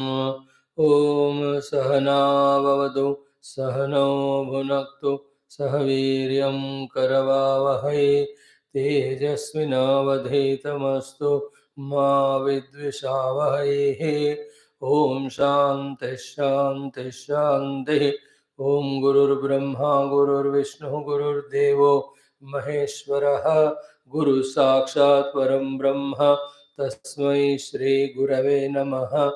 ॐ सहनाववतु सहनौ भुनक्तु सह वीर्यं करवावहै तेजस्विनावधीतमस्तु मा विद्विषावहैः। ॐ शान्तिः शान्तिः शान्तिः। ॐ गुरुर्ब्रह्मा गुरुर्विष्णुः गुरुर्देवो महेश्वरः गुरुः साक्षात् परं ब्रह्म तस्मै श्री गुरवे नमः।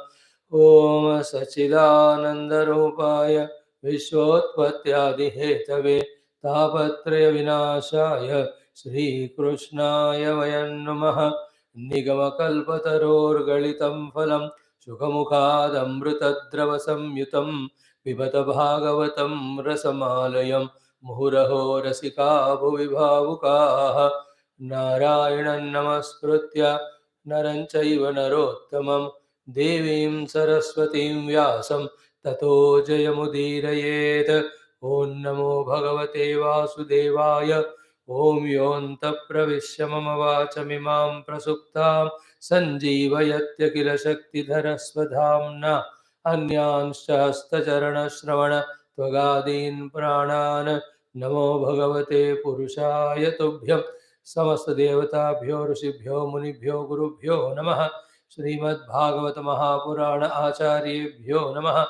ओम सच्चिदानन्दरूपाय विश्वोत्पत्त्यादिहेतवे तापत्रय विनाशाय श्रीकृष्णाय वयं नमः। निगमकल्पतरोर्गलितं फलं सुखमुखादमृतद्रवसंयुतं पिबत भागवतं रसमालयं मुहुरहो रसिका भुवि भावुकाः। नारायणं नमस्कृत्य नरं चैव नरोत्तमं देवीं सरस्वतीं व्यासं ततो जयमुदीरयेत्। ॐ नमो भगवते वासुदेवाय। ॐ योऽन्तः प्रविश्य मम वाचमिमां प्रसुप्तां सञ्जीवयत्य किल शक्तिधरस्वधाम्ना अन्यांश्च हस्तचरणश्रवण त्वगादीन् प्राणान् नमो भगवते पुरुषाय तुभ्यं। समस्तदेवताभ्यो ऋषिभ्यो मुनिभ्यो गुरुभ्यो नमः। श्रीमद्भागवत महापुराण आचार्येभ्यो नमः।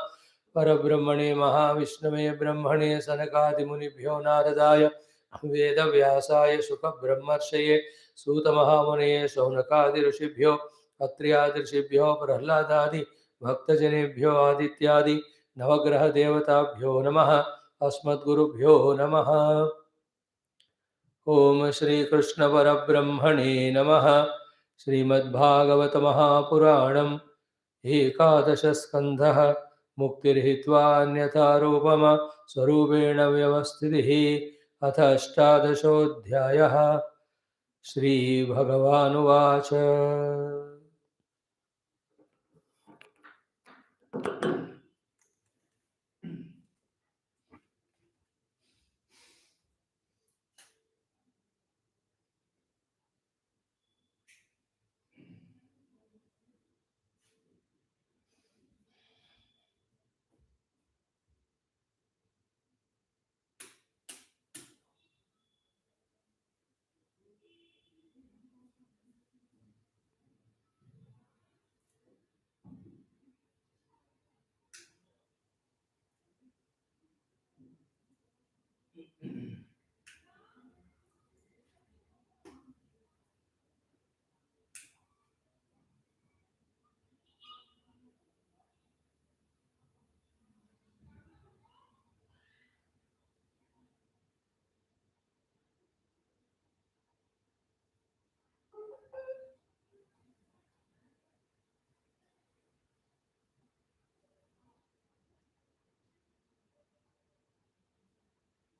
परब्रह्मणे महाविष्णवे ब्रह्मणे सनकादिमुनिभ्यो नारदाय वेदव्यासाय शुकब्रह्मर्षये सूतमहामुनये शौनकादि ऋषिभ्यो अत्र्यादि ऋषिभ्यो प्रह्लादादि भक्तजनेभ्यो आदित्यादि नवग्रह देवताभ्यो नमः। अस्मद्गुरुभ्यो नमः। ओम श्री कृष्ण परब्रह्मणे नमः। श्रीमद्भागवत महापुराणम् एकादश स्कन्धः मुक्तिर्हित्वा रूपम स्वरूपेण व्यवस्थितिः। अथ अष्टादशोऽध्यायः। श्रीभगवानुवाच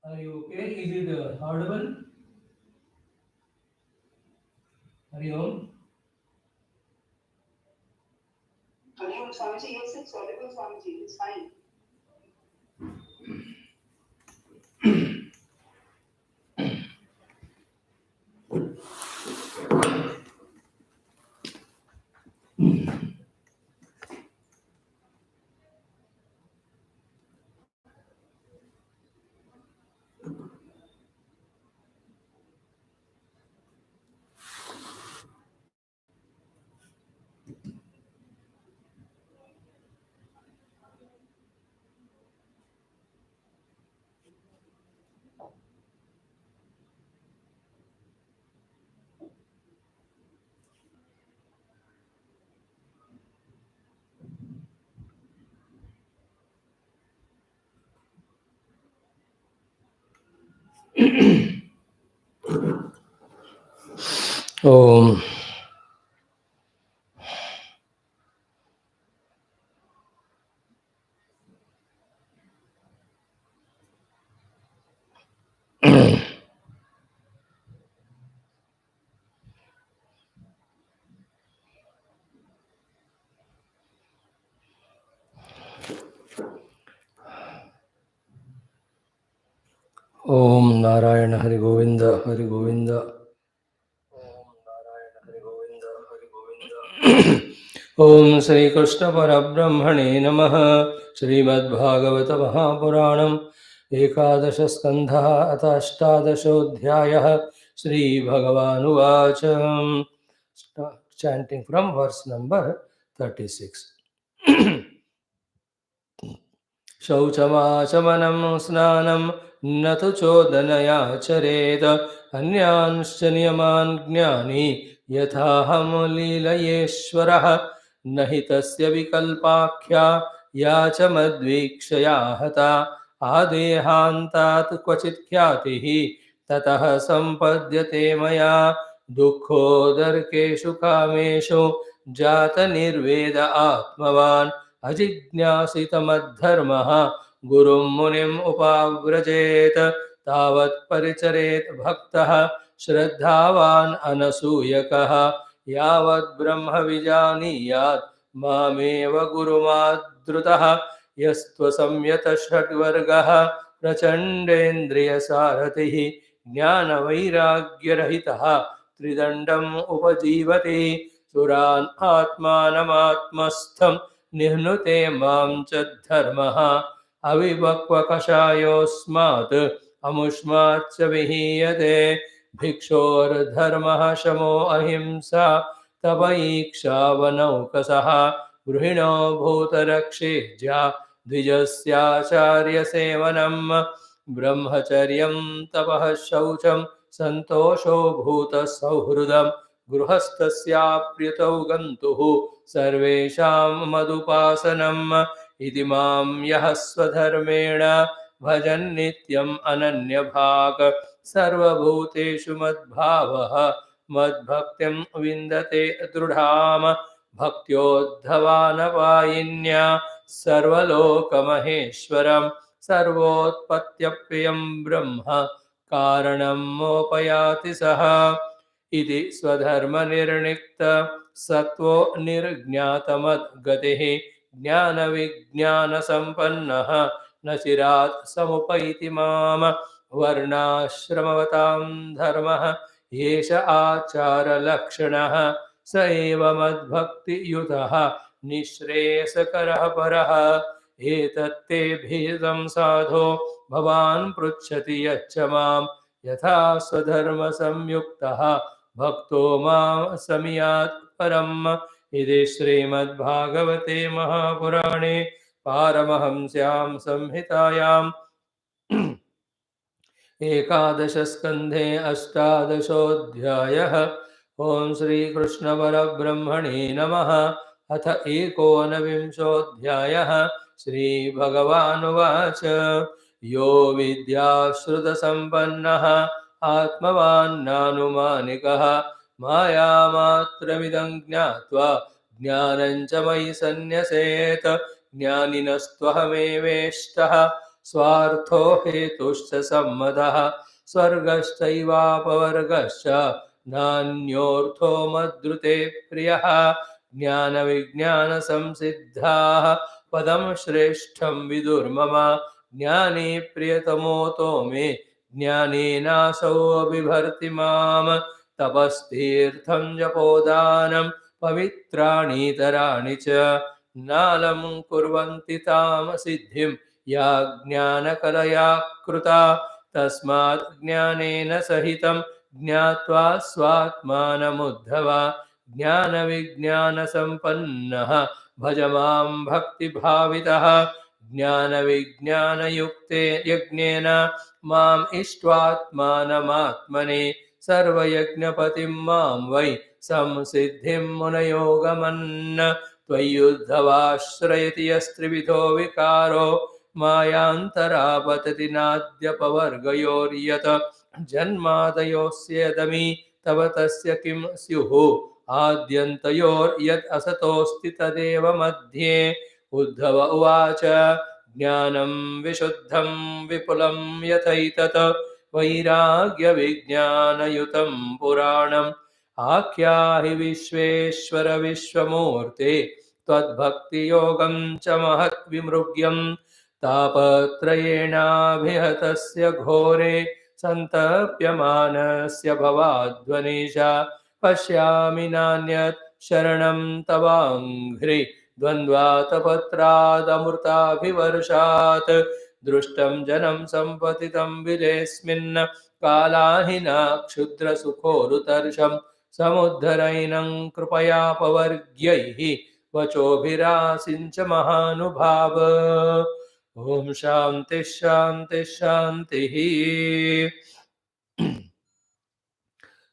Are you okay? Is it audible? Hari Om. Hari Om, Swamiji. Yes, it's audible, Swamiji. It's fine. Om. ओम नारायण हरि गोविंद हरि गोविंद। ओम नारायण हरि गोविंद हरि गोविंद। ओम श्री कृष्ण परब्रह्मणे नमः। श्रीमद्भागवत महापुराणम् एकादश स्कन्धः अथ अष्टादशोऽध्यायः। Shri भगवानुवाच। Chanting from verse number 36. शौचमाचमनं स्नानं न तु चोदनयाचरेत् अन्यांश्च नियमान् ज्ञानी यथाहं लीलयेश्वरः न हि तस्य विकल्पाख्या या च मद्वीक्षया हता आदेहान्तात् क्वचित् ख्यातिः ततः सम्पद्यते मया दुःखोदर्केषु कामेषु जातनिर्वेद आत्मवान् अजिज्ञासितमद्धर्मः गुरुं मुनिम् उपाव्रजेत तावत् परिचरेत् भक्तः श्रद्धावान् अनसूयकः यावत् ब्रह्म विजानीयात् मामेव गुरुमाद्रुतः यस्त्वसंयतः षड्वर्गः प्रचण्डेन्द्रियसारथिः ज्ञानवैराग्यरहितः त्रिदण्डम् उपजीवति सुरान् आत्मानमात्मस्थम् निह्नुते मां च धर्मः अविवक्वकषायोऽस्मात् अमुष्माच्च विहीयते भिक्षोर्धर्मः शमो अहिंसा तपईक्षावनौकसः गृहिणो भूतरक्षेज्या द्विजस्याचार्यसेवनम् ब्रह्मचर्यं तपः शौचं सन्तोषो भूतसौहृदम् गृहस्थस्याप्यतौ गन्तुः सर्वेषां मदुपासनम् इति मां यः स्वधर्मेण भजन्नित्यम् अनन्यभाक् सर्वभूतेषु मद्भावः मद्भक्तिं विन्दते दृढाम् भक्त्योद्धवानपायिन्या सर्वलोकमहेश्वरम् सर्वोत्पत्त्यप्रियं ब्रह्म कारणं मोपयाति सः इति स्वधर्मनिर्णिक्त सत्वो निर्ज्ञातमद्गतिः ज्ञानविज्ञानसम्पन्नः न चिरात् समुपैति माम् वर्णाश्रमवतां धर्मः एष आचारलक्षणः स एव मद्भक्तियुतः निःश्रेयसकरः परः एतत्ते भेदं साधो भवान् पृच्छति यच्च मां यथा स्वधर्मसंयुक्तः भक्तो मां समियात् परम् इति श्रीमद्भागवते महापुराणे पारमहंस्यां संहितायां एकादशस्कन्धे अष्टादशोऽध्यायः। ॐ श्रीकृष्णपरब्रह्मणे नमः। अथ एकोनविंशोऽध्यायः। श्रीभगवानुवाच यो विद्याश्रुतसम्पन्नः आत्मवान् नानुमानिकः मायामात्रमिदं ज्ञात्वा ज्ञानं च मयि सन्न्यसेत् ज्ञानिनस्त्वहमेवेष्टः स्वार्थो हेतुश्च सम्मतः स्वर्गश्चैवापवर्गश्च नान्योऽर्थो मद्रुते प्रियः ज्ञानविज्ञानसंसिद्धाः पदं श्रेष्ठं विदुर्मम ज्ञानी प्रियतमोतो मे ज्ञानेनासौ बिभर्ति माम् तपस्तीर्थं जपोदानं पवित्राणीतराणि च नालं कुर्वन्ति तां सिद्धिं या ज्ञानकलया कृता तस्मात् ज्ञानेन सहितं ज्ञात्वा स्वात्मानमुद्धव ज्ञानविज्ञानसम्पन्नः भज मां भक्तिभावितः ज्ञानविज्ञानयुक्ते यज्ञेन माम् इष्ट्वात्मानमात्मने सर्वयज्ञपतिं मां वै संसिद्धिं मुनयो गमन् त्वय्युद्धवाश्रयति यस्त्रिविधो विकारो मायान्तरापतति नाद्यपवर्गयोर्यत जन्मादयोऽस्येदमि तव तस्य किं स्युः आद्यन्तयोर्यत् असतोऽस्ति तदेव मध्ये उद्धव उवाच ज्ञानं विशुद्धं विपुलं यथैतत् वैराग्यविज्ञानयुतं पुराणम् आख्याहि विश्वेश्वर विश्वमूर्ते त्वद्भक्तियोगं च महद्विमृग्यं तापत्रयेणाभिहतस्य घोरे सन्तप्यमानस्य भवाध्वनिशा पश्यामि नान्यत् Sharanam Tavangri Dvandvatapatradamurtabhivarshat Drushtam Janam Sampatitam Vilesmin Kalahina Kshudra Sukhorutarsham Samuddharainam Krupaya Pavargyaihi Vachobhirasincha Mahanubhava Om Shanti Shanti Shanti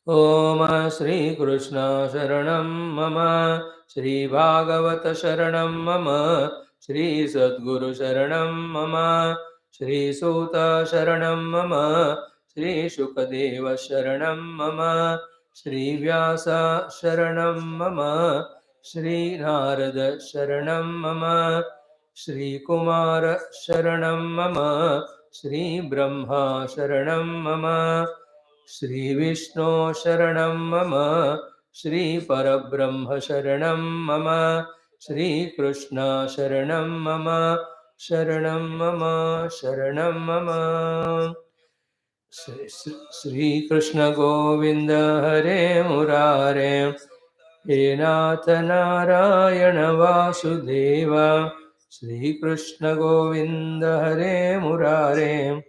Om Shri Krishna Sharanam Mama Shri Bhagavata Sharanam Mama Shri Sadguru Sharanam Mama Shri Suta Sharanam Mama Shri Shukadeva Sharanam Mama Shri Vyasa Sharanam Mama Shri Narada Sharanam Mama Shri Kumara Sharanam Mama Shri Brahma Sharanam Mama Shri Vishnu Sharanam Mama Shri Parabrahma Sharanam Mama Shri Krishna Sharanam Mama Sharanam Mama Sharanam Mama Shri Krishna Govinda Hare Murare He Nath Narayana Vasudeva Shri Krishna Govinda Hare Murare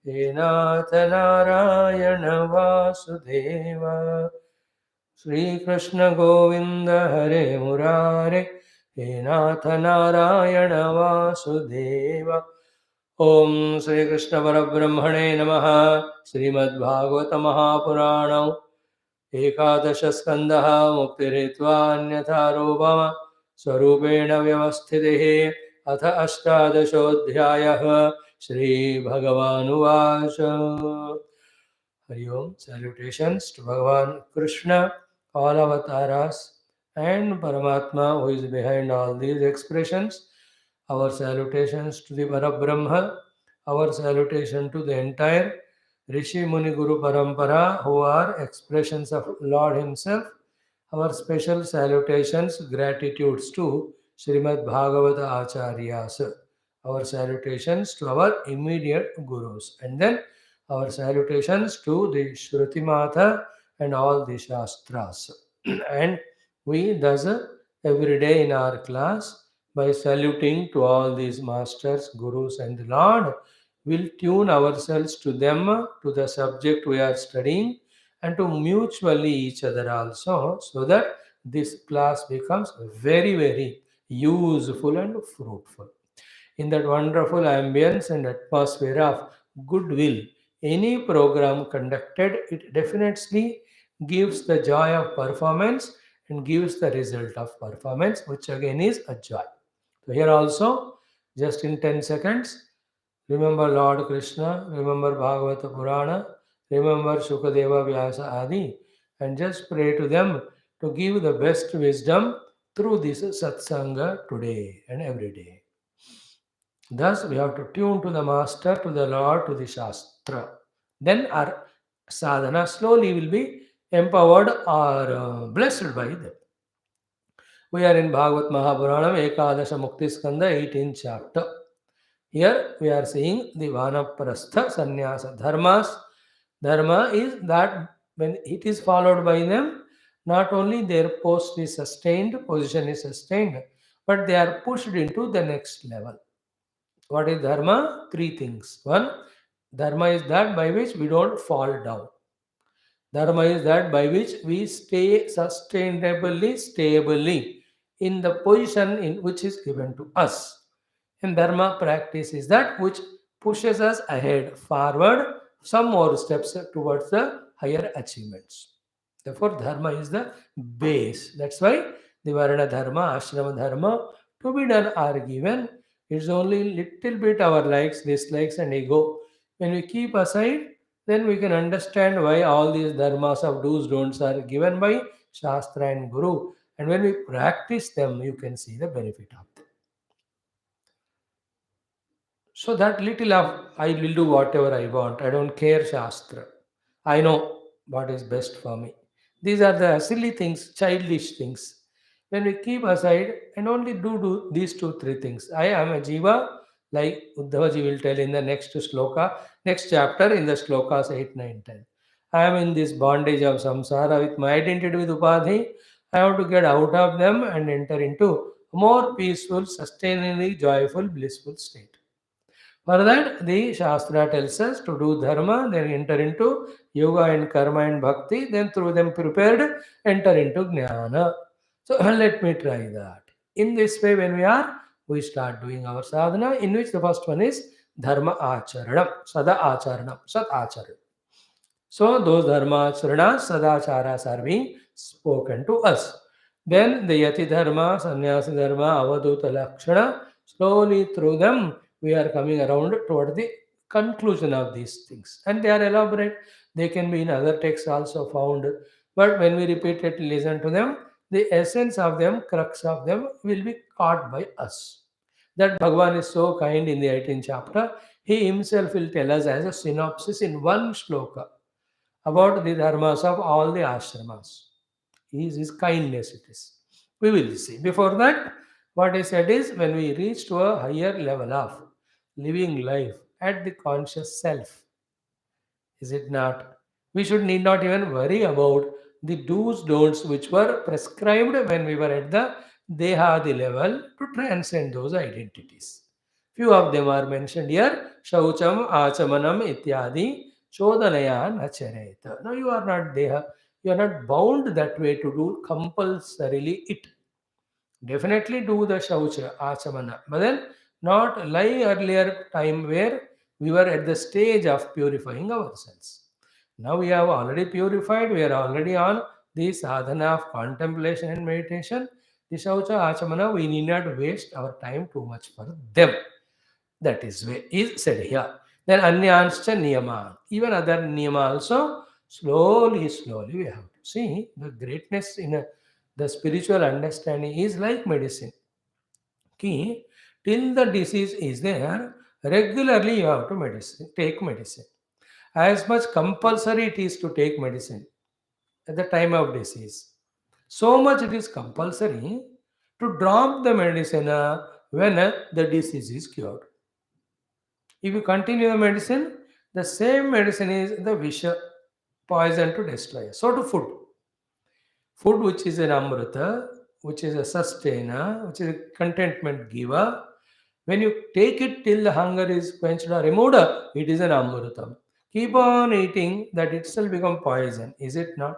He Nath Narayana Vasudeva Shri Krishna Govinda Hare Murare He Nath Narayana Vasudeva Om Shri Krishna Parabrahmane Namaha Srimad Bhagavata Mahapuranam Ekadasha Skandaha Muktiritva Rupama Swarupena Vyavasthitihi Atha Ashtadashodhyayah Shri Bhagavan Uvacha Hari Om. Salutations to Bhagavan Krishna, all avatars, and Paramatma who is behind all these expressions. Our salutations to the Parabrahma, our salutation to the entire Rishi Muni Guru Parampara who are expressions of Lord Himself. Our special salutations, gratitudes to Srimad Bhagavata Acharyas. Our salutations to our immediate gurus. And then our salutations to the Shruti Mata and all the Shastras. And we thus every day in our class, by saluting to all these masters, gurus, and the Lord, will tune ourselves to them, to the subject we are studying, and to mutually each other also, so that this class becomes very, very useful and fruitful. In that wonderful ambience and atmosphere of goodwill, any program conducted, it definitely gives the joy of performance and gives the result of performance, which again is a joy. So here also, just in 10 seconds, remember Lord Krishna, remember Bhagavata Purana, remember Shukadeva Vyasa Adi, and just pray to them to give the best wisdom through this satsanga today and every day. Thus, we have to tune to the Master, to the Lord, to the Shastra. Then our sadhana slowly will be empowered or blessed by them. We are in Bhagavat Mahapuranam, Ekadasha Mukti Skanda, 18th chapter. Here we are seeing the Vanaprastha Sannyasa Dharmas. Dharma is that when it is followed by them, not only their post is sustained, position is sustained, but they are pushed into the next level. What is dharma? Three things. One, dharma is that by which we don't fall down. Dharma is that by which we stay sustainably, stably in the position in which is given to us. And dharma practice is that which pushes us ahead, forward, some more steps towards the higher achievements. Therefore, dharma is the base. That's why the varna dharma, ashrama dharma to be done are given. It's only little bit our likes, dislikes, and ego. When we keep aside, then we can understand why all these dharmas of do's, don'ts are given by Shastra and Guru. And when we practice them, you can see the benefit of them. So that little of I will do whatever I want. I don't care Shastra. I know what is best for me. These are the silly things, childish things. When we keep aside and only do these two, three things. I am a jiva, like Uddhavaji will tell in the next sloka, next chapter in the slokas 8, 9, 10. I am in this bondage of samsara with my identity with upadhi. I have to get out of them and enter into a more peaceful, sustainably joyful, blissful state. For that, the Shastra tells us to do dharma, then enter into yoga and karma and bhakti, then through them prepared, enter into jnana. So let me try that. In this way, when we start doing our sadhana, in which the first one is dharma acharanam, sada acharanam, sat acharanam. So those dharmas, srinas, sadacharas are being spoken to us. Then the yati dharma, sannyasi dharma, avaduta lakshana, slowly through them we are coming around toward the conclusion of these things. And they are elaborate. They can be in other texts also found. But when we repeatedly listen to them, the essence of them, crux of them will be caught by us. That Bhagavan is so kind in the 18th chapter. He himself will tell us as a synopsis in one shloka about the dharmas of all the ashramas. His kindness it is. We will see. Before that, what he said is when we reach to a higher level of living life at the conscious self, is it not? We should need not even worry about the do's don'ts which were prescribed when we were at the Dehadi level to transcend those identities. Few of them are mentioned here. Shaucham, Achamanam, Ityadi, Chodanaya, Nachareta. Now you are not Deha. You are not bound that way to do compulsorily it. Definitely do the Shaucha, Achamana. But then not like earlier time where we were at the stage of purifying ourselves. Now we have already purified, we are already on the sadhana of contemplation and meditation. The Shaucha, Achamana, we need not waste our time too much for them. That is said here. Then Anyanscha Niyama. Even other Niyama also, slowly we have to see the greatness in the spiritual understanding is like medicine. Ki, till the disease is there, regularly you have to take medicine. As much compulsory it is to take medicine at the time of disease. So much it is compulsory to drop the medicine when the disease is cured. If you continue the medicine, the same medicine is the visha, poison to destroy. So to food. Food which is an amrita, which is a sustainer, which is a contentment giver. When you take it till the hunger is quenched or removed, it is an amritam. Keep on eating, that itself become poison, is it not?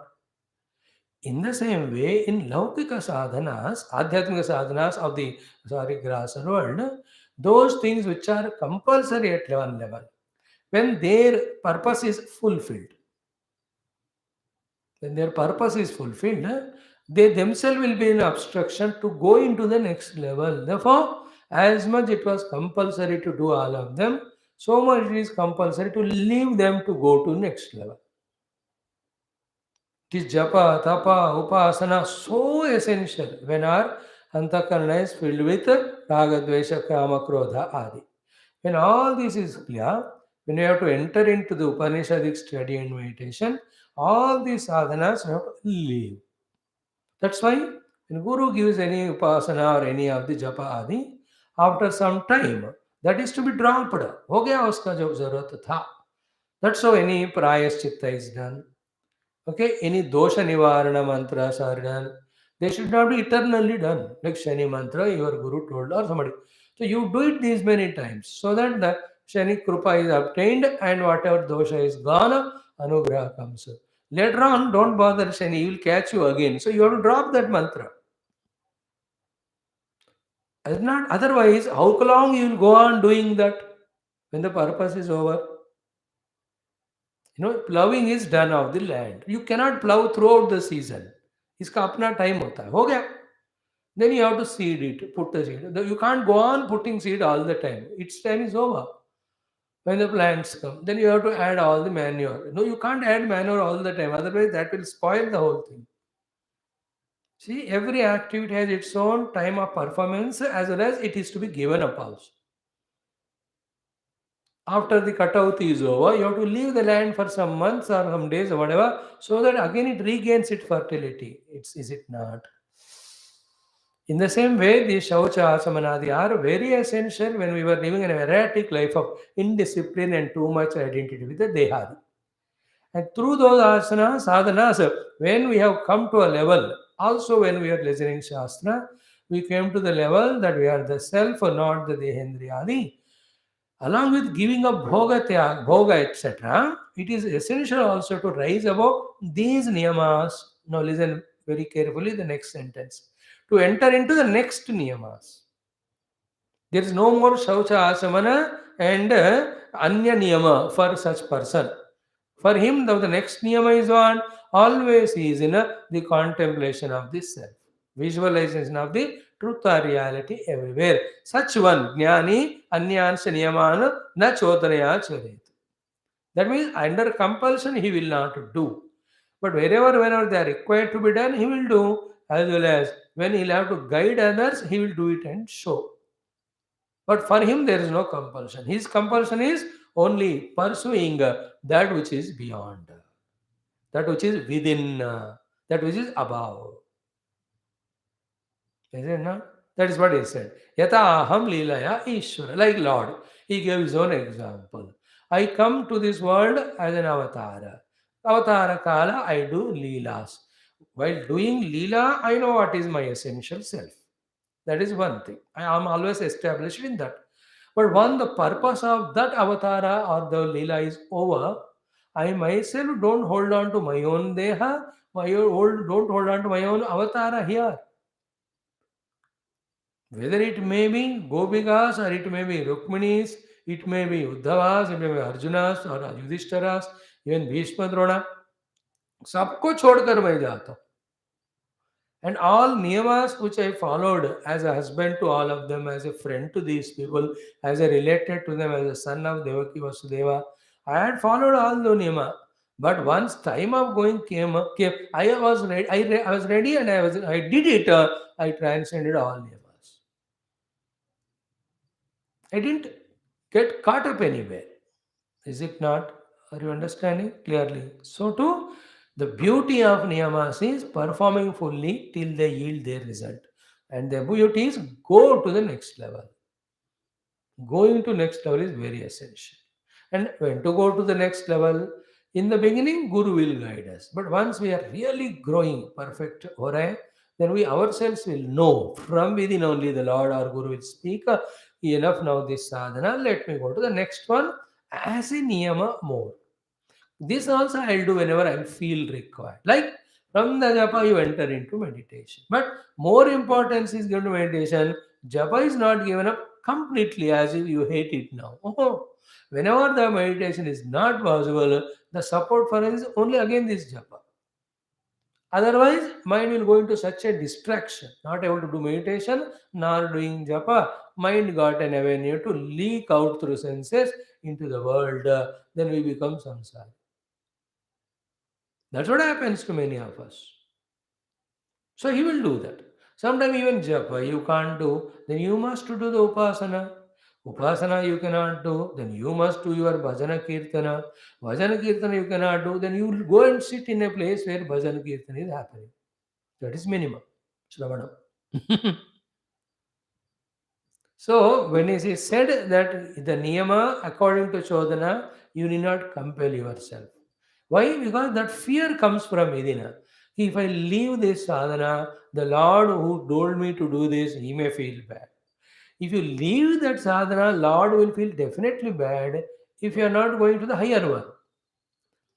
In the same way, in Laukika sadhanas, Adhyatmika sadhanas of the grasser world, those things which are compulsory at one level, when their purpose is fulfilled, they themselves will be in obstruction to go into the next level. Therefore, as much it was compulsory to do all of them, so much it is compulsory to leave them to go to next level. It is japa, tapa, upasana so essential when our antakarana is filled with raga, dvesha, kama, krodha, adi. When all this is clear, when you have to enter into the Upanishadic study and meditation, all these sadhanas you have to leave. That's why when Guru gives any upasana or any of the japa adi, after some time, that is to be dropped. Ho gaya uska jo zarurat tha. That's how any prayaschitta is done. Okay, any dosha nivarana mantras are done. They should not be eternally done. Like Shani mantra, your Guru told or somebody. So you do it these many times so that the Shani Krupa is obtained and whatever dosha is gone, Anugraha comes. Later on, don't bother Shani, he will catch you again. So you have to drop that mantra. As not otherwise, how long you will go on doing that when the purpose is over? Plowing is done of the land. You cannot plow throughout the season. इसका अपना time होता है. हो गया. Then you have to seed it, put the seed. You can't go on putting seed all the time. Its time is over. When the plants come, then you have to add all the manure. No, you can't add manure all the time. Otherwise, that will spoil the whole thing. See, every activity has its own time of performance as well as it is to be given up also. After the cutout is over, you have to leave the land for some months or some days or whatever, so that again it regains its fertility. Is it not? In the same way, the Shaucha Asamanadi are very essential when we were living an erratic life of indiscipline and too much identity with the Dehadi. And through those asanas, sadhanas, when we have come to a level Also, when we are listening Shastra, we came to the level that we are the self, not the Dehendriyadi. Along with giving up bhoga, etc., it is essential also to rise above these niyamas. Now, listen very carefully the next sentence. To enter into the next niyamas. There is no more Shaucha Asamana and Anya Niyama for such person. For him, the next Niyama is one. Always he is in the contemplation of the self. Visualization of the truth or reality everywhere. Such one, Jnani, Anyansha Niyamana, Na Chodanaya Charet. That means under compulsion he will not do. But whenever they are required to be done, he will do. As well as when he will have to guide others, he will do it and show. But for him, there is no compulsion. His compulsion is only pursuing that which is beyond, that which is within, that which is above. Is it not? That is what he said. Yata aham leelaya Ishvara. Like Lord. He gave his own example. I come to this world as an avatara. Avatara kala, I do leelas. While doing leela, I know what is my essential self. That is one thing. I am always established in that. But when the purpose of that avatara or the lila is over, I myself don't hold on to my own deha, don't hold on to my own avatara here. Whether it may be Gopikas or it may be Rukminis, it may be Uddhavas, it may be Arjunas or Yudhishtaras, even Bhishma Drona, सबको छोड़कर मैं जाता हूँ. And all niyamas which I followed as a husband to all of them, as a friend to these people, as a related to them, as a son of Devaki Vasudeva, I had followed all the niyama. But once time of going came, I was ready. I was ready, and I did it. I transcended all niyamas. I didn't get caught up anywhere. Is it not? Are you understanding clearly? So too, the beauty of niyamas is performing fully till they yield their result. And the beauty is go to the next level. Going to next level is very essential. And when to go to the next level, in the beginning, Guru will guide us. But once we are really growing perfect Ore, then we ourselves will know from within only the Lord or Guru will speak. Enough now this sadhana. Let me go to the next one as a niyama more. This also I'll do whenever I feel required. Like from the japa, you enter into meditation. But more importance is given to meditation. Japa is not given up completely as if you hate it now. Oh, whenever the meditation is not possible, the support for it is only again this japa. Otherwise, mind will go into such a distraction, not able to do meditation, nor doing japa. Mind got an avenue to leak out through senses into the world. Then we become samsara. That's what happens to many of us. So he will do that. Sometimes even japa you can't do, then you must do the upasana. Upasana you cannot do, then you must do your bhajana kirtana. Bhajana kirtana you cannot do, then you will go and sit in a place where bhajana kirtana is happening. That is minimum. Shravanam. So when it is said that the niyama according to Chodana, you need not compel yourself. Why? Because that fear comes from within. If I leave this sadhana, the Lord who told me to do this, he may feel bad. If you leave that sadhana, Lord will feel definitely bad if you are not going to the higher one.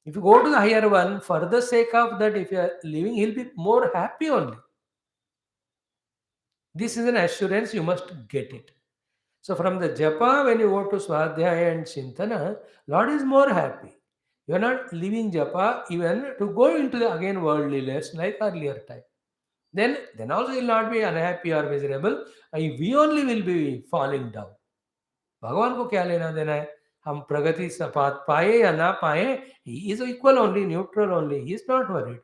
If you go to the higher one, for the sake of that, if you are leaving, he'll be more happy only. This is an assurance, you must get it. So from the japa, when you go to swadhyaya and chintana, Lord is more happy. You are not leaving japa even to go into the again worldliness like earlier time. Then also you will not be unhappy or miserable. We only will be falling down. भगवान को क्या लेना देना है? हम प्रगति से पाए या ना पाए, he is equal only, neutral only. He is not worried.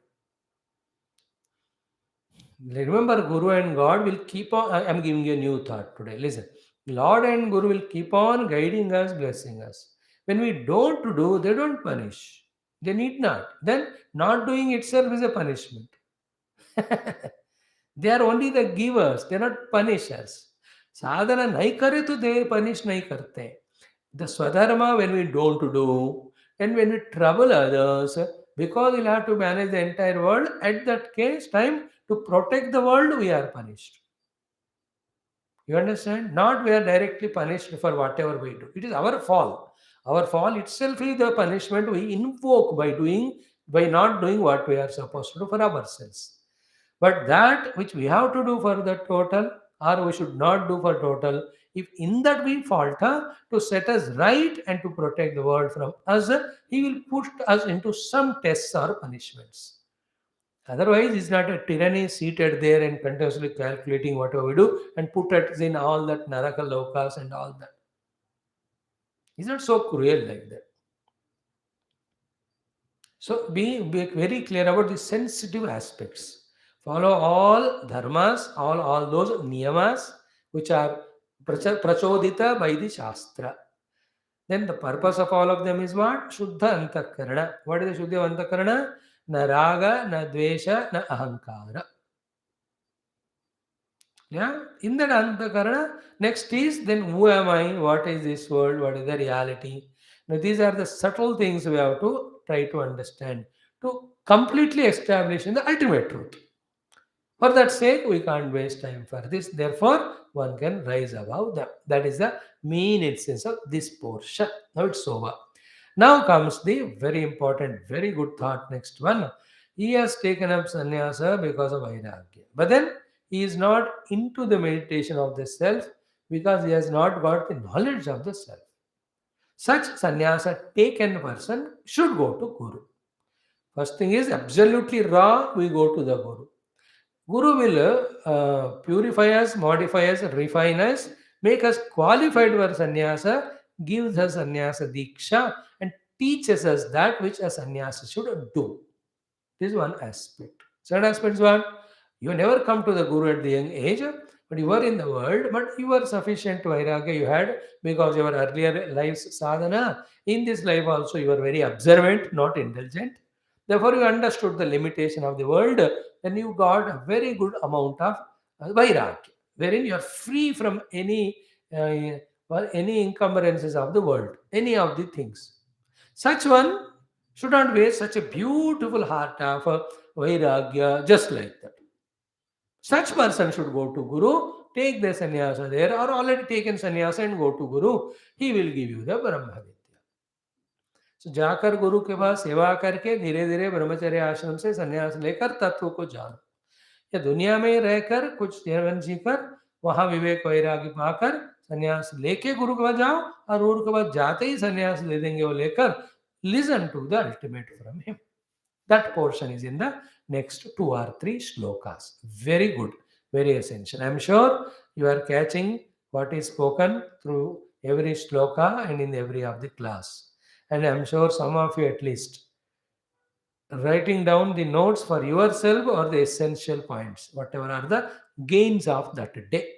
Remember, Guru and God will keep on. I am giving you a new thought today. Listen, Lord and Guru will keep on guiding us, blessing us. When we don't do, they don't punish. They need not. Then not doing itself is a punishment. They are only the givers. They are not punishers. Sadhana nahi kare to they punish nahi karte. The swadharma when we don't do, and when we trouble others, because we'll have to manage the entire world, at that case time To protect the world, we are punished. You understand? Not we are directly punished for whatever we do. It is our fall. Our fall itself is the punishment we invoke by not doing what we are supposed to do for ourselves. But that which we have to do for the total, or we should not do for total, if in that we falter, to set us right and to protect the world from us, he will put us into some tests or punishments. Otherwise, it's not a tyranny seated there and continuously calculating whatever we do and put us in all that naraka lokas and all that. It's not so cruel like that. So be very clear about the sensitive aspects. Follow all dharmas, all those niyamas which are prachodita by the Shastra. Then the purpose of all of them is what? Shuddha antakarana. What is the Shuddha antakarana? Na raga, na dvesha, na ahankara. Yeah, in that antakarana, next is then who am I? What is this world? What is the reality? Now, these are the subtle things we have to try to understand to completely establish in the ultimate truth. For that sake, we can't waste time for this. Therefore, one can rise above them. That is the main essence of this portion. Now it's over. Now comes the very important, very good thought. Next one. He has taken up sannyasa because of vairagya. But then he is not into the meditation of the self because he has not got the knowledge of the self. Such sannyasa taken person should go to Guru. First thing is absolutely raw, we go to the Guru. Guru will purify us, modify us, refine us, make us qualified for sannyasa, gives us sannyasa diksha, and teaches us that which a sannyasa should do. This is one aspect. Second aspect is what? You never come to the Guru at the young age, but you were in the world, but you were sufficient vairagya you had because your earlier life's sadhana. In this life also, you were very observant, not indulgent. Therefore, you understood the limitation of the world, then you got a very good amount of vairagya, wherein you are free from uh, any encumbrances of the world, any of the things. Such one should not waste such a beautiful heart of vairagya just like that. Such person should go to Guru, take the sannyasa there, or already taken sannyasa and go to Guru. He will give you the Brahma Vidya. So जाकर गुरु के पास सेवा करके धीरे धीरे ब्रह्मचर्य आश्रम से संन्यास लेकर तत्व को जानो, या दुनिया में रहकर कुछ जीवन जीकर वहां विवेक वैराग्य पाकर संन्यास लेके गुरु के पास जाओ, और गुरु के पास जाते ही संन्यास ले देंगे वो लेकर. Listen to the ultimate from him. That portion is in the next 2 or 3 shlokas. Very good, very essential. I am sure you are catching what is spoken through every shloka and in every of the class. And I am sure some of you at least writing down the notes for yourself or the essential points, whatever are the gains of that day.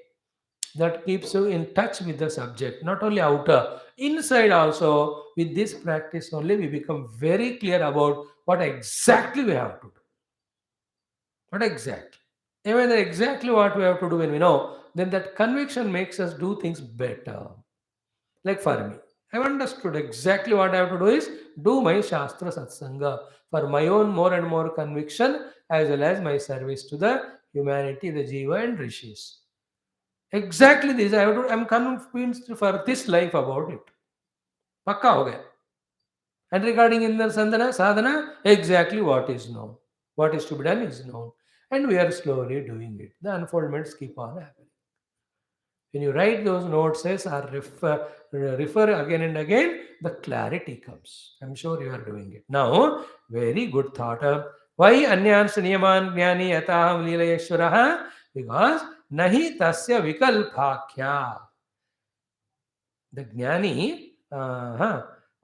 That keeps you in touch with the subject, not only outer, inside also. With this practice only, we become very clear about what exactly we have to do. What exactly? Even exactly what we have to do when we know, then that conviction makes us do things better. Like for me, I've understood exactly what I have to do is do my Shastra Satsanga for my own more and more conviction as well as my service to the humanity, the Jiva and Rishis. Exactly this I have to, I'm convinced for this life about it. Pakka ho gaya. And regarding in the sadhana, exactly what is known. What is to be done is known. And we are slowly doing it. The unfoldments keep on happening. When you write those notes or refer again and again, the clarity comes. I'm sure you are doing it. Now, very good thought. Why anyans niyaman jnani yataham leelayeshwaraha? Because nahi tasya vikalpakhya. The jnani,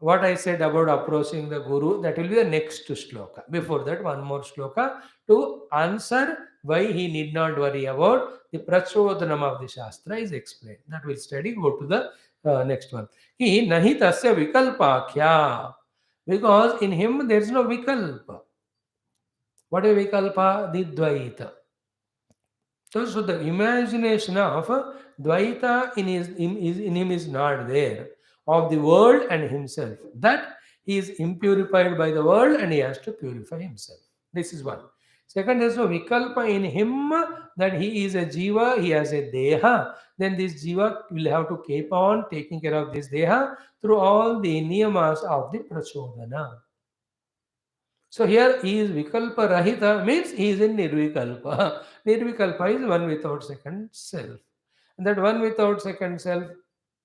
what I said about approaching the Guru, that will be the next shloka. Before that, one more shloka to answer why he need not worry about the prachodhanam of the Shastra is explained. That will study. Go to the next one. He nahi tasya vikalpakhya. Because in him there is no vikalpa. What is vikalpa? The dvaita. So the imagination of Dvaita in him is not there, of the world and himself. That he is impurified by the world and he has to purify himself. This is one. Second, there's no vikalpa in him that he is a jiva, he has a deha. Then this jiva will have to keep on taking care of this deha through all the niyamas of the prachodana. So here he is vikalpa rahita means he is in nirvikalpa. Nirvikalpa is one without second self. And that one without second self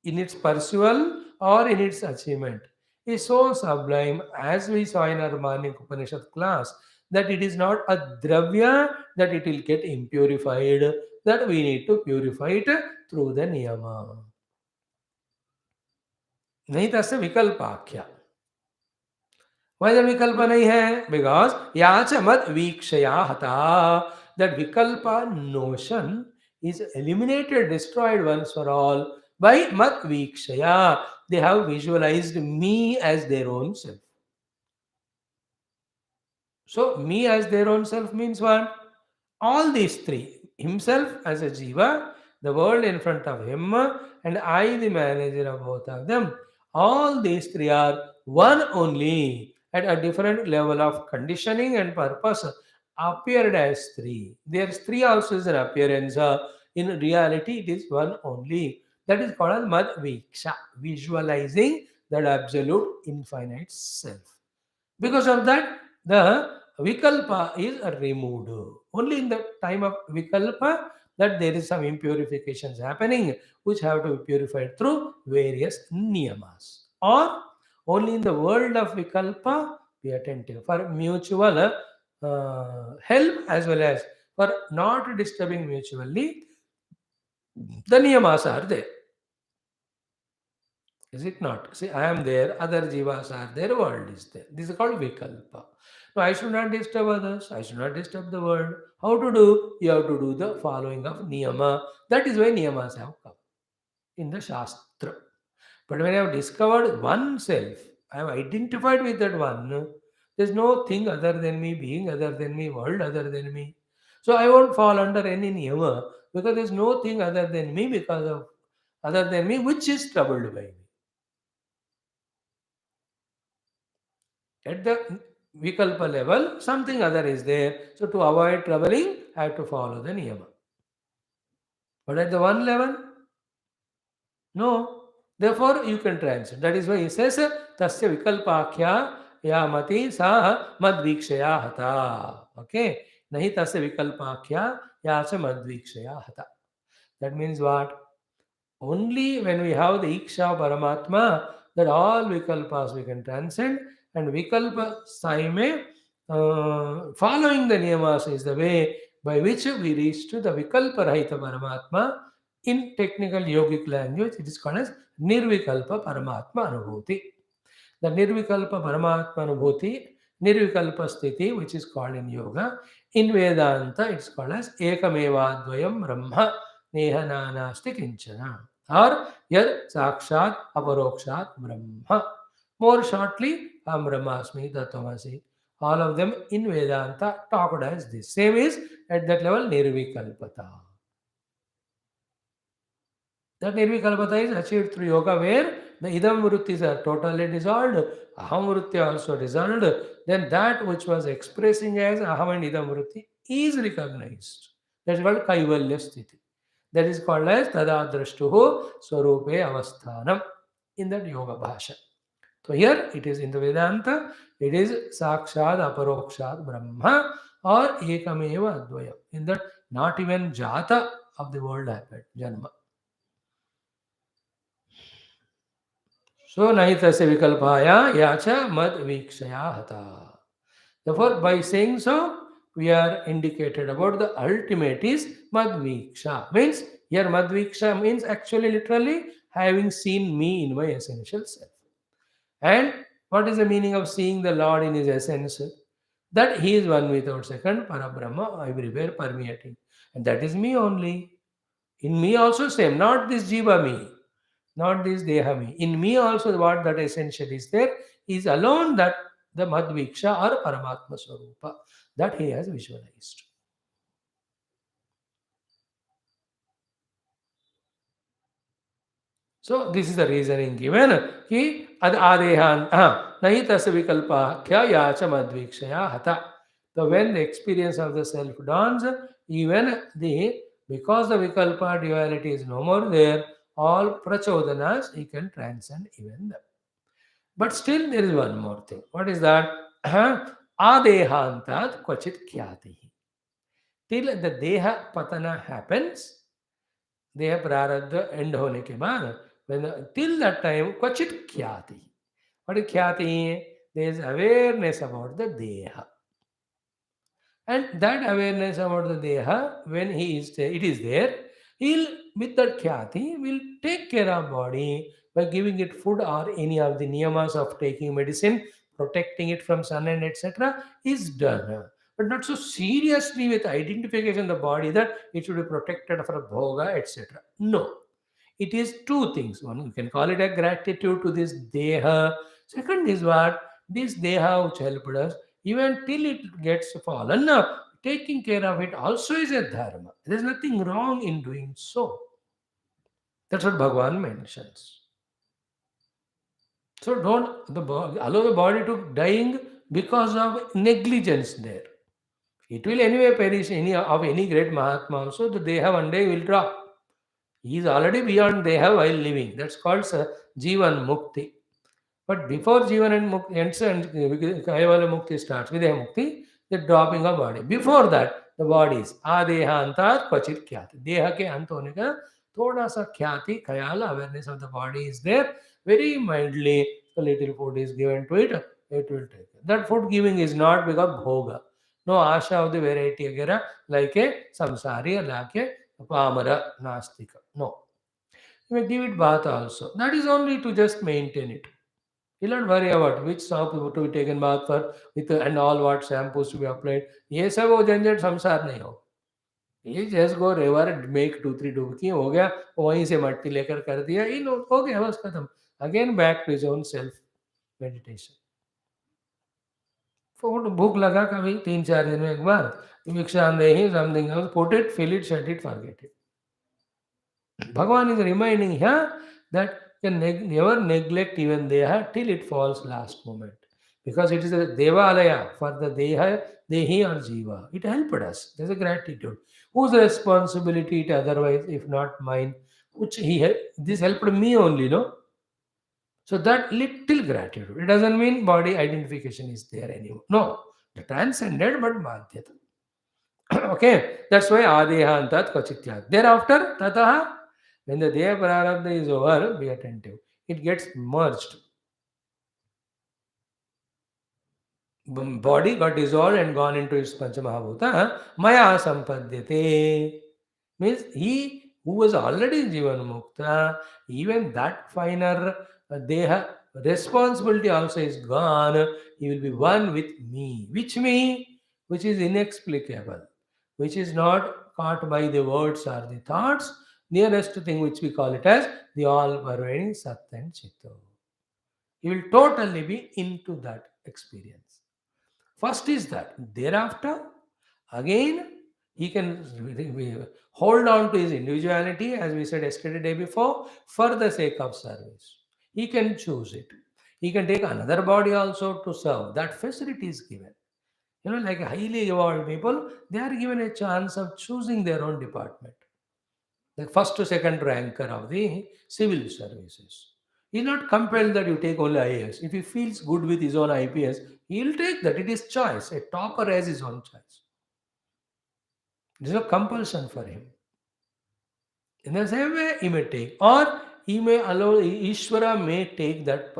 in its pursual or in its achievement is so sublime, as we saw in our morning Upanishad class, that it is not a dravya that it will get impurified, that we need to purify it through the niyama. नहीं तस्य विकल्पाख्या. Why the vikalpa nahi hai? Because yacha mad vikshaya hata. That vikalpa notion is eliminated, destroyed once for all by mad vikshaya. They have visualized me as their own self. So, me as their own self means what? All these three, himself as a jiva, the world in front of him, and I, the manager of both of them, all these three are one only at a different level of conditioning and purpose, appeared as three. There's three also is an appearance. In reality, it is one only. That is called as Mad Viksha, visualizing that absolute infinite self. Because of that, the vikalpa is removed. Only in the time of vikalpa that there is some impurifications happening which have to be purified through various niyamas. Or only in the world of vikalpa be attentive for mutual help as well as for not disturbing mutually. The niyamas are there. Is it not? See, I am there, other jivas are there, world is there. This is called vikalpa. No, I should not disturb others, I should not disturb the world. How to do? You have to do the following of niyama. That is why niyamas have come in the Shastra. But when I have discovered oneself, I have identified with that one, there's no thing other than me, being other than me, world other than me. So I won't fall under any niyama because there's no thing other than me because of other than me which is troubled by me. At the vikalpa level, something other is there. So to avoid troubling, I have to follow the niyama. But at the one level, no. Therefore, you can transcend. That is why he says, Tasya vikalpakhya yamati sa madvikshaya hata. Okay. Nahi tasya vikalpakhya yacha madvikshaya hata. That means what? Only when we have the Iksha Paramatma, that all Vikalpas we can transcend, and Vikalpa Saime, following the Niyamas is the way by which we reach to the Vikalpa Rahita Paramatma. In technical yogic language, it is called as Nirvikalpa Paramatma Anubhuti. The Nirvikalpa Paramatma Anubhuti, Nirvikalpa Sthiti, which is called in yoga, in Vedanta, it's called as Ekameva Dvayam Brahma Neha Nanasti Kinchana, or Yad Sakshat Aparokshat Brahma. More shortly, Am Brahmasmi Tattvamasi. All of them in Vedanta talked as this. Same is at that level Nirvikalpata. That Nirvikalpata is achieved through yoga where the idam vrittis are totally dissolved, aham vritti also dissolved, then that which was expressing as aham and idam vritti is recognized. That's called kaivalya sthiti. That is called as tada drashtuhu swarupe avasthanam in that yoga bhasha. So here it is in the Vedanta, it is sakshad aparokshad brahma or ekameva advaya. In that not even jata of the world happened, janma. So nahitasya vikalpaya yacha mad vikshaya hata. Therefore, by saying so, we are indicated about the ultimate is madviksha. Means here madviksha means actually literally having seen me in my essential self. And what is the meaning of seeing the Lord in his essence? That he is one without second, Parabrahma, everywhere permeating. And that is me only. In me also same, not this jiva me, not this deha me. In me also what that essential is there is alone that the Madviksha or Paramatma Swarupa that he has visualized. So this is the reasoning given. Ki ad adehan nahi tasya vikalpa kya yacha madvikshaya hata. So when the experience of the self dawns, even the because the vikalpa duality is no more there, all prachodhanas he can transcend even them. But still there is one more thing. What is that? Adehantat kvachit khyati. Till the deha patana happens, देह प्रारब्ध and होने के बाद when till that time क्वचित ख्याति. What is ख्याति? There is awareness about the deha, and that awareness about the deha, when he is there, it is there, he'll with that khyati will take care of body by giving it food or any of the niyamas of taking medicine, protecting it from sun and etc. is done. But not so seriously with identification of the body that it should be protected from bhoga, etc. No. It is two things. One, you can call it a gratitude to this deha. Second is what? This deha which helped us, even till it gets fallen, taking care of it also is a dharma. There is nothing wrong in doing so. That's what Bhagavan mentions. So don't allow the body to dying because of negligence there. It will anyway perish of any great Mahatma also. The Deha one day will drop. He is already beyond Deha while living. That's called Jivan Mukti. But before Jivan and Mukti ends and Kaivala Mukti starts, Videha Mukti, the dropping of body. Before that, the body is Adeha Antar Kvachit Khyati. Deha ke ant hone ka thoda sa khyati, khayal, awareness of the body is there. Very mildly, a little food is given to it, it will take it. That food giving is not because bhoga. No asha of the variety agera, like a samsari, like a pamara, nastika. No. You may give it bath also. That is only to just maintain it. You don't worry about which soap to be taken bath for with and all what shampoos to be applied. ये सब वो झंझट संसार नहीं हो. ये just go river make 2-3 डुबकी हो गया वहीं से मट्टी लेकर कर दिया इन हो गया बस खत्म. Again back to his own self meditation. फोट भूख लगा कभी 3-4 दिन में एक बार भिक्षांदेहि something else put it fill it shut it forget it. Bhagavan is reminding here that you can never neglect even Deha till it falls last moment. Because it is a Devalaya for the Deha, Dehi or Jiva. It helped us. There's a gratitude. Whose responsibility it otherwise, if not mine? Which this helped me only, no? So that little gratitude. It doesn't mean body identification is there anymore. No. The transcended but Madhyata. Okay, that's why Adeha Antat Kvachitya. Thereafter, Tataha, when the Deha Prarabdha is over, be attentive. It gets merged. Body got dissolved and gone into its Panchamahabhuta. Maya Sampadhyate. Means he who was already Jivan Mukta, even that finer Deha responsibility also is gone. He will be one with me. Which me? Which is inexplicable. Which is not caught by the words or the thoughts, nearest thing which we call it as the all-pervading Sat and Chitta. He will totally be into that experience. First is that. Thereafter, again, he can hold on to his individuality, as we said yesterday, day before, for the sake of service. He can choose it. He can take another body also to serve. That facility is given. Like highly evolved people, they are given a chance of choosing their own department. The first to second ranker of the civil services. He is not compelled that you take only IAS. If he feels good with his own IPS, he will take that. It is choice. A topper has his own choice. There is no compulsion for him. In the same way, he may take, or he may allow, Ishvara may take that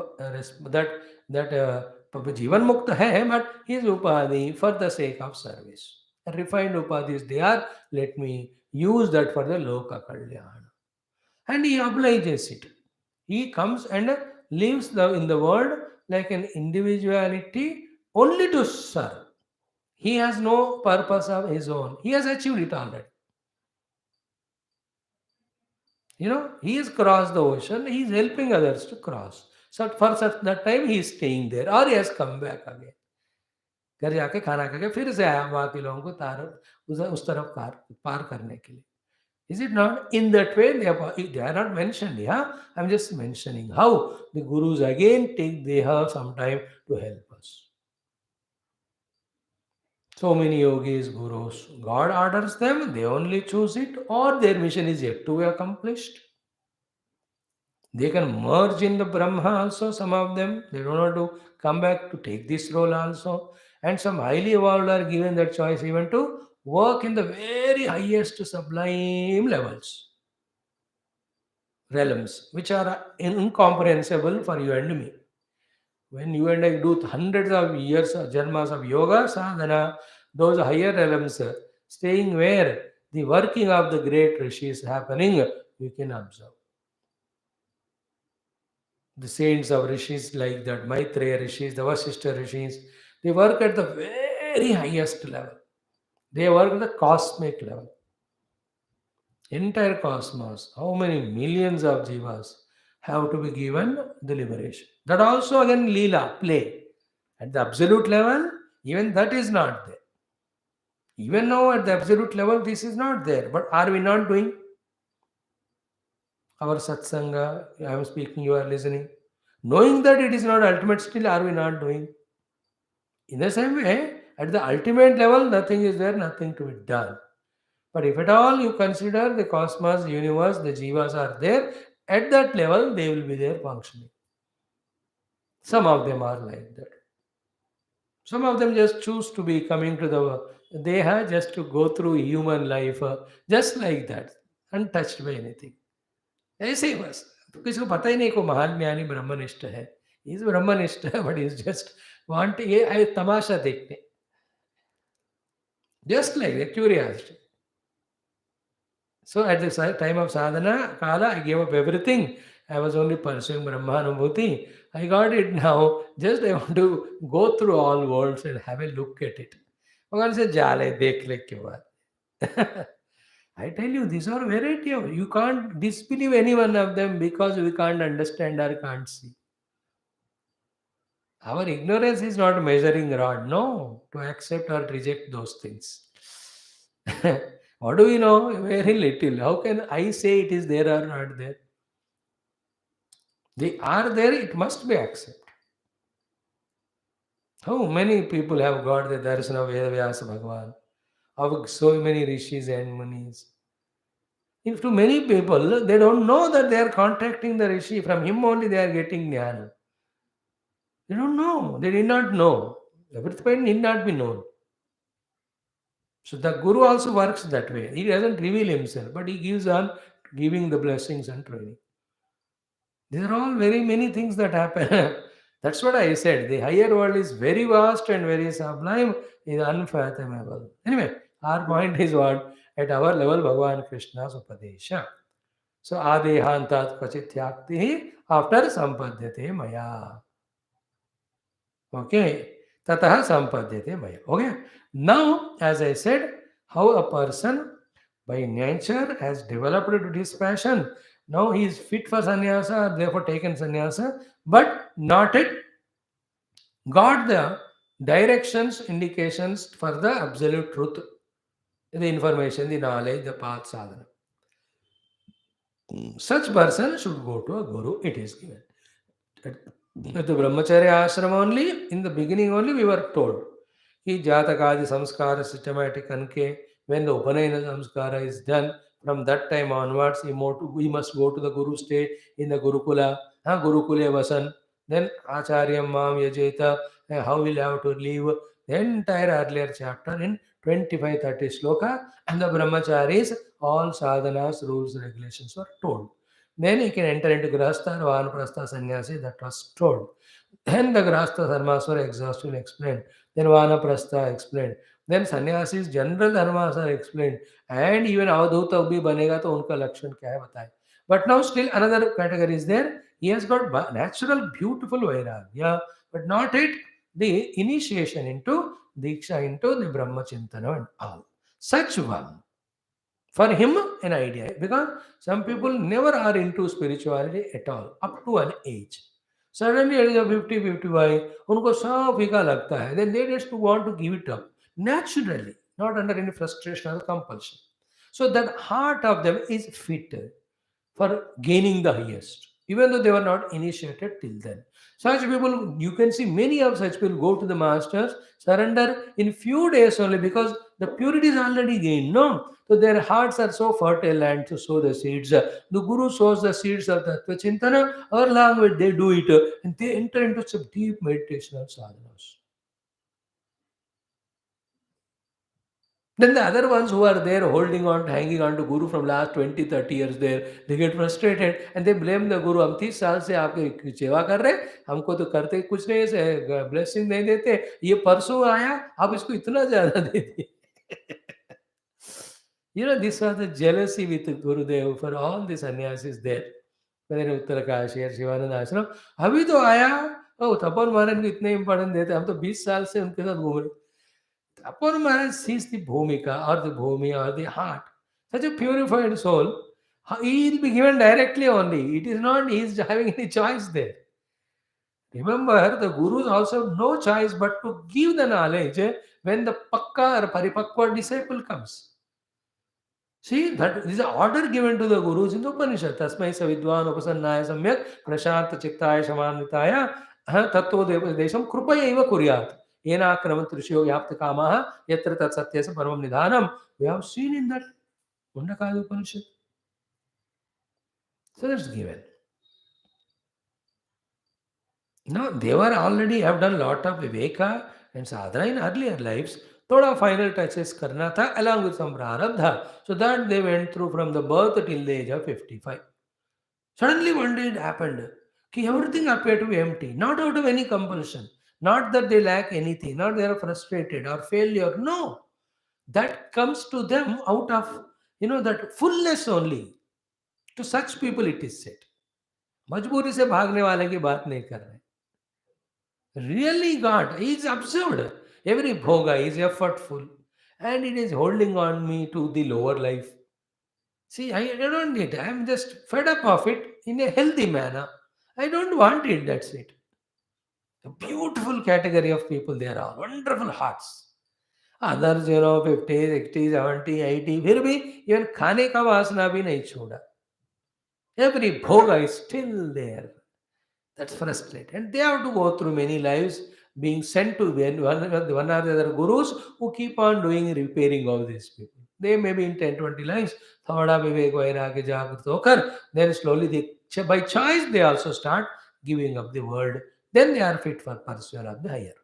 Jivan Mukta hai, but his Upadhi for the sake of service. Refined Upadhis they are, let me use that for the Loka Kalyana. And he obliges it. He comes and lives in the world like an individuality only to serve. He has no purpose of his own. He has achieved it already. He has crossed the ocean. He is helping others to cross. So for such that time he is staying there or he has come back again. घर जाके खाना खा के फिर से आया बाकी लोगों को उस तरफ पार करने के लिए. Is it not? In that way, they are not mentioned. Yeah, I'm just mentioning how the gurus again take Deha some time to help us. So many yogis, gurus, God orders them, they only choose it, or their mission is yet to be accomplished. They can merge in the Brahma also, some of them. They don't want to come back to take this role also. And some highly evolved are given that choice even to work in the very highest sublime levels, realms, which are incomprehensible for you and me. When you and I do hundreds of years of janmas of yoga sadhana, those higher realms, staying where the working of the great rishis happening, you can observe. The saints of rishis like that, Maitreya rishis, the Vasishtha rishis, they work at the very highest level. They work at the cosmic level. Entire cosmos, how many millions of jivas have to be given the liberation. That also again lila, play. At the absolute level, even that is not there. Even now at the absolute level, this is not there. But are we not doing our satsanga? I am speaking, you are listening. Knowing that it is not ultimate, still are we not doing? In the same way, at the ultimate level, nothing is there, nothing to be done. But if at all you consider the cosmos, universe, the jivas are there, at that level they will be there functioning. Some of them are like that. Some of them just choose to be coming to the they have just to go through human life just like that, untouched by anything. ऐसे ही बस तो किसी को पता ही नहीं को महान ज्ञानी ब्रह्मनिष्ठ है इज ब्रह्मनिष्ठ है बट इज जस्ट वांट ये आए तमाशा देखने just like that curiosity. So at the time of sadhana, Kala, I gave up everything. I was only pursuing Brahmanubhuti. I got it now. Just I want to go through all worlds and have a look at it. Bhagavan said, Jale, dekh le ke baad. I tell you, these are variety of you can't disbelieve any one of them because we can't understand or can't see. Our ignorance is not a measuring rod, no, to accept or reject those things. What do we know? Very little. How can I say it is there or not there? They are there, it must be accepted. How many people have got the darshan of VYASA Bhagavan, of so many rishis and munis? If to many people, they don't know that they are contacting the rishi, from him only they are getting jnana. They don't know, they did not know. Everything need not be known. So the Guru also works that way. He doesn't reveal himself, but he gives on giving the blessings and training. These are all very many things that happen. That's what I said. The higher world is very vast and very sublime, is unfathomable. Anyway, our point is what? At our level, Bhagavan Krishna's Upadesha. So Adehantat Kachit after Sampadhyate Maya. Okay. Tataha Sampadhyate Maya. Okay. Now, as I said, how a person by nature has developed to this passion. Now he is fit for sannyasa, therefore taken sannyasa, but not yet got the directions, indications for the absolute truth, the information, the knowledge, the path sadhana. Such person should go to a guru, it is given. At the brahmacharya ashram only, in the beginning only we were told, कि जातकादि samskara systematic anke, when the upanayana samskara is done, from that time onwards, we must go to the guru, stay in the gurukula, gurukule vasan, then acharyam mam yajeta, how we'll have to live, the entire earlier chapter in 25-30 sloka, and the brahmacharis, all sadhanas, rules, regulations were told. Then he can enter into grahastha, vanaprastha, sannyasi, that was told. Then the grahastha dharmas were exhaustively explained. Then vanaprastha explained. Then sannyasis general dharmas are explained. And even avadhuta bhi banega to unka lakshan kya hai bataye. But now still another category is there. He has got natural beautiful vairagya, but not yet the initiation into diksha, into the brahma chintana and all. Such one. For him, an idea. Because some people never are into spirituality at all, up to an age. Suddenly, at age of 50, 55, उनको सब फीका लगता है. Then they just want to give it up. Naturally, not under any frustration or compulsion. So that heart of them is fit for gaining the highest. even though they were not initiated till then. Such people, you can see many of such people go to the masters, surrender in few days only because the purity is already gained. No, so their hearts are so fertile and to sow the seeds. The Guru sows the seeds of Tattva Chintana, along with they do it, and they enter into some deep meditation of sadhanas. Then the other ones who are there holding on, hanging on to Guru from last 20, 30 years there, they get frustrated and they blame the Guru. हम 30 साल से आपकी सेवा कर रहे हैं, हमको तो करते कुछ नहीं है, ब्लेसिंग नहीं देते, ये परसों आया, आप इसको इतना ज़्यादा दे दिए. This was the jealousy with Gurudev for all the sannyasis there. whether Uttarkashi या शिवानंद आश्रम, अभी तो आया, ओ तपोन महाराज को इतने इंपॉर्टेंट देते, हम तो 20 साल से उनके साथ घूम रहे. Upon Maharaj sees the bhumika or the bhumi or the heart, such a purified soul, he will be given directly only. It is not he is having any choice there. Remember, the gurus also have no choice but to give the knowledge when the pakka or paripakwa disciple comes. See, that is an order given to the gurus in the Upanishad. Tasmai sa vidwan upasannaya samyak prashanta chittaya shamanitaya tattva devadesham krupaya eva kuryat. Yenakramat rishyo yapta kamaha yatra tat satyasa paravam nidhanam. We have seen in that Mundakaya Upanishad. So that's given. Now, they were already have done lot of viveka and sadhana in earlier lives. Thoda final touches karna tha along with some prarabdha. So that they went through from the birth till the age of 55. Suddenly one day it happened. Ki everything appeared to be empty. Not out of any compulsion. Not that they lack anything. Not they are frustrated or failure. No. That comes to them out of, that fullness only. To such people it is said. मजबूरी से भागने वाले की बात नहीं कर रहे. Really God, He is observed. Every bhoga is effortful and it is holding on me to the lower life. See, I don't need it. I am just fed up of it in a healthy manner. I don't want it, that's it. A beautiful category of people there are. Wonderful hearts. Others, 50, 60, 70, 80, फिर भी even खाने का वासना भी नहीं छोड़ा. Every bhoga is still there. That's frustrating. And they have to go through many lives being sent to one or the other gurus who keep on doing repairing of these people. They may be in 10, 20 lives. Thavada Vivek Vairagya Jagrata Hokar. Then slowly, by choice, they also start giving up the world. Then they are fit for pursuit of the higher.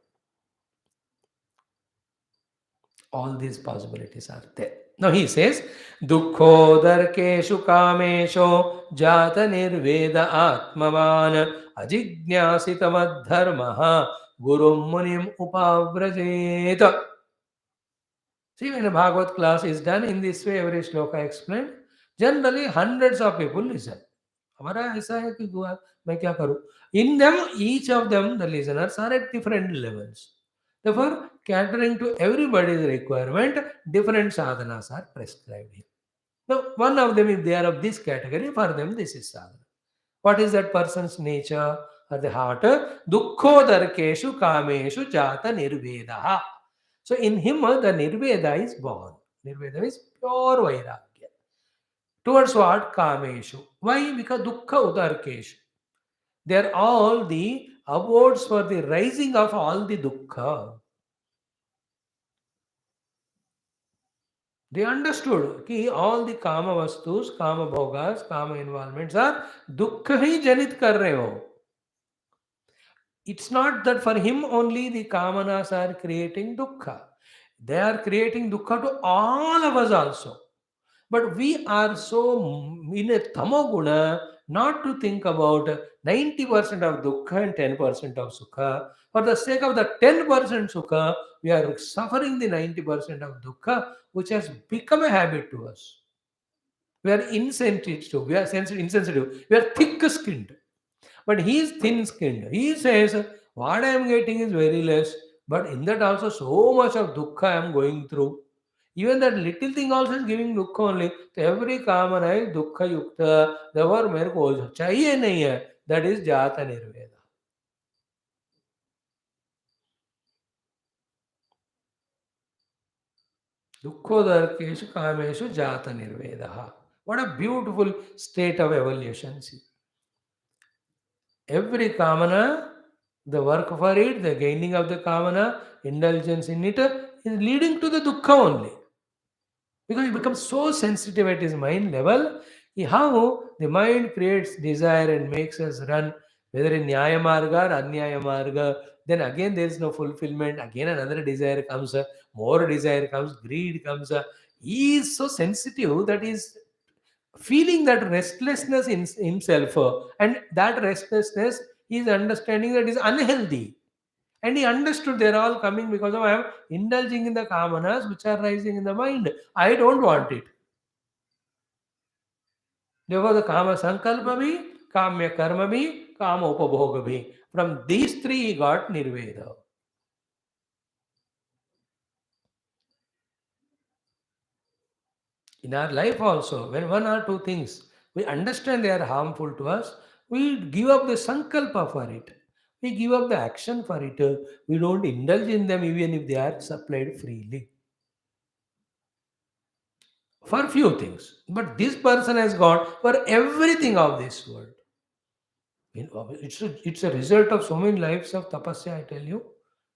All these possibilities are there. Now he says, Dukkho darkeshu kamesho jata nirveda atmavan ajijñāsitamad dharmaha gurum munim upavrajeta. See, when a Bhagavad class is done in this way, every shloka explained, generally hundreds of people listen. हमारा ऐसा है कि मैं क्या करूं? In them, each of them, the listeners are at different levels. Therefore, catering to everybody's requirement, different sadhanas are prescribed here. Now, one of them, if they are of this category, for them this is sadhana. What is that person's nature or the heart? Dukkho darkeshu kameshu jata nirvedaha. So in him, the nirveda is born. Nirveda is pure vairagya. Towards what? Kameshu. Why? Because dukkha udarkeshu. They are all the awards for the rising of all the dukkha. They understood that all the kama vastus, kama bhogas, kama involvements are dukkha hi janit kar rahe ho. It's not that for him only the kamanas are creating dukkha. They are creating dukkha to all of us also. But we are so in a tamoguna not to think about 90% of dukkha and 10% of sukha. For the sake of the 10% sukha, we are suffering the 90% of dukkha, which has become a habit to us. We are insensitive. We are insensitive. We are thick-skinned. But he is thin-skinned. He says, what I am getting is very less. But in that also so much of dukkha I am going through. Even that little thing also is giving dukkha only. So every kamana is dukkha yukta. Therefore, मेरे को चाहिए नहीं है. That is jata nirveda. Dukkhodarkeshu kameshu jata nirveda. What a beautiful state of evolution. See. Every kamana, the work for it, the gaining of the kamana, indulgence in it, is leading to the dukkha only. Because it becomes so sensitive at his mind level, how the mind creates desire and makes us run, whether in Nyaya Marga or Anyaya Marga, then again there is no fulfillment, again another desire comes, more desire comes, greed comes. He is so sensitive that he is feeling that restlessness in himself, and that restlessness he is understanding that is unhealthy. And he understood they're all coming because of I am indulging in the kamanas which are rising in the mind. I don't want it. Therefore, the kama sankalpa bhi, kamya karma bhi, kama upabhoga bhi. From these three, he got nirveda. In our life also, when one or two things we understand they are harmful to us, we give up the sankalpa for it. We give up the action for it. We don't indulge in them even if they are supplied freely. For few things. But this person has got for everything of this world. It's a result of so many lives of tapasya, I tell you.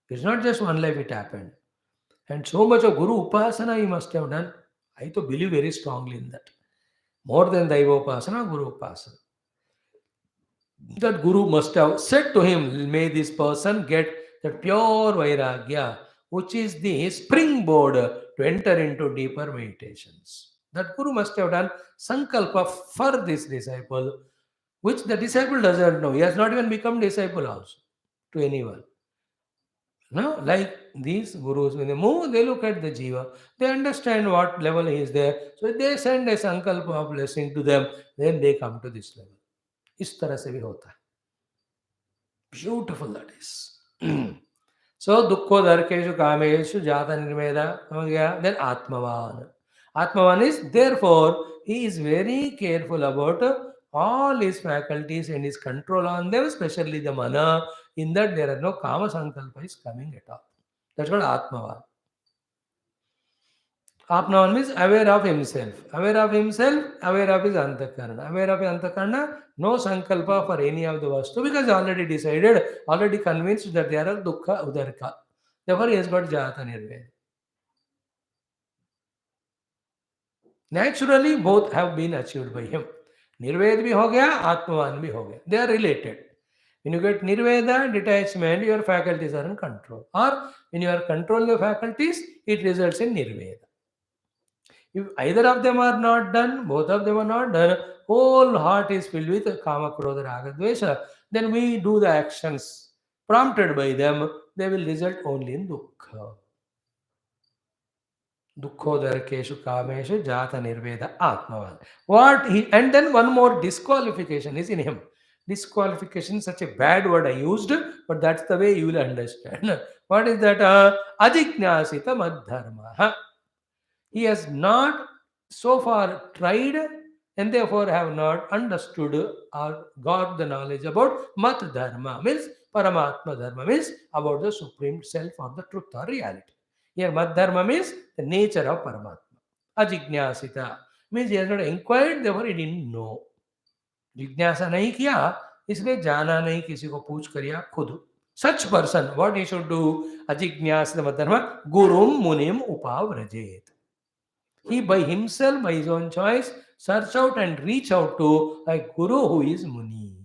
It's not just one life it happened. And so much of Guru Upasana he must have done. I to believe very strongly in that. More than Daiva Upasana, Guru Upasana. That Guru must have said to him, may this person get that pure Vairagya, which is the springboard to enter into deeper meditations. That Guru must have done Sankalpa for this disciple, which the disciple doesn't know. He has not even become disciple also to anyone. No, like these gurus, when they move, they look at the jiva, they understand what level he is there. So they send a sankalpa of blessing to them, then they come to this level. इस तरह से भी होता है. Beautiful that is. So dukkho dharkeshu kameshu jata nirmeda. Then Atmavan. Atmavan is therefore he is very careful about all his faculties and his control on them, especially the mana. In that there are no kama sankalpa is coming at all. That's called Atmavan. Atmavan means aware of himself. Aware of himself, aware of his antakarana. Aware of his antakarana, no sankalpa for any of the vastu because already decided, already convinced that they are dukkha udarka. Therefore, he has got jata nirveda. Naturally, both have been achieved by him. Nirveda bhi ho gaya, Atmavan bhi ho gaya. They are related. When you get nirveda, detachment, your faculties are in control. Or when you are controlling the faculties, it results in nirveda. If either of them are not done, both of them are not done, whole heart is filled with kama, krodha, raga, dvesha, then we do the actions prompted by them, they will result only in dukkha. Dukkhodarkeshu kameshu jata nirveda atmavan. What he, and then one more disqualification is in him. Disqualification, such a bad word I used, but that's the way you will understand. What is that? Ajijnasita madharma. He has not so far tried and therefore have not understood or got the knowledge about mat dharma, means paramatma dharma, means about the supreme self or the truth or reality. Here mat dharma means the nature of paramatma. Ajijnasita means he has not inquired, therefore he didn't know. जिज्ञासा नहीं किया इसलिए जाना नहीं, किसी को पूछ कर या खुद. Such person, what he should do? Ajignasa madharma gurum munim upavrajet. He by himself, by his own choice, search out and reach out to a guru who is Muni.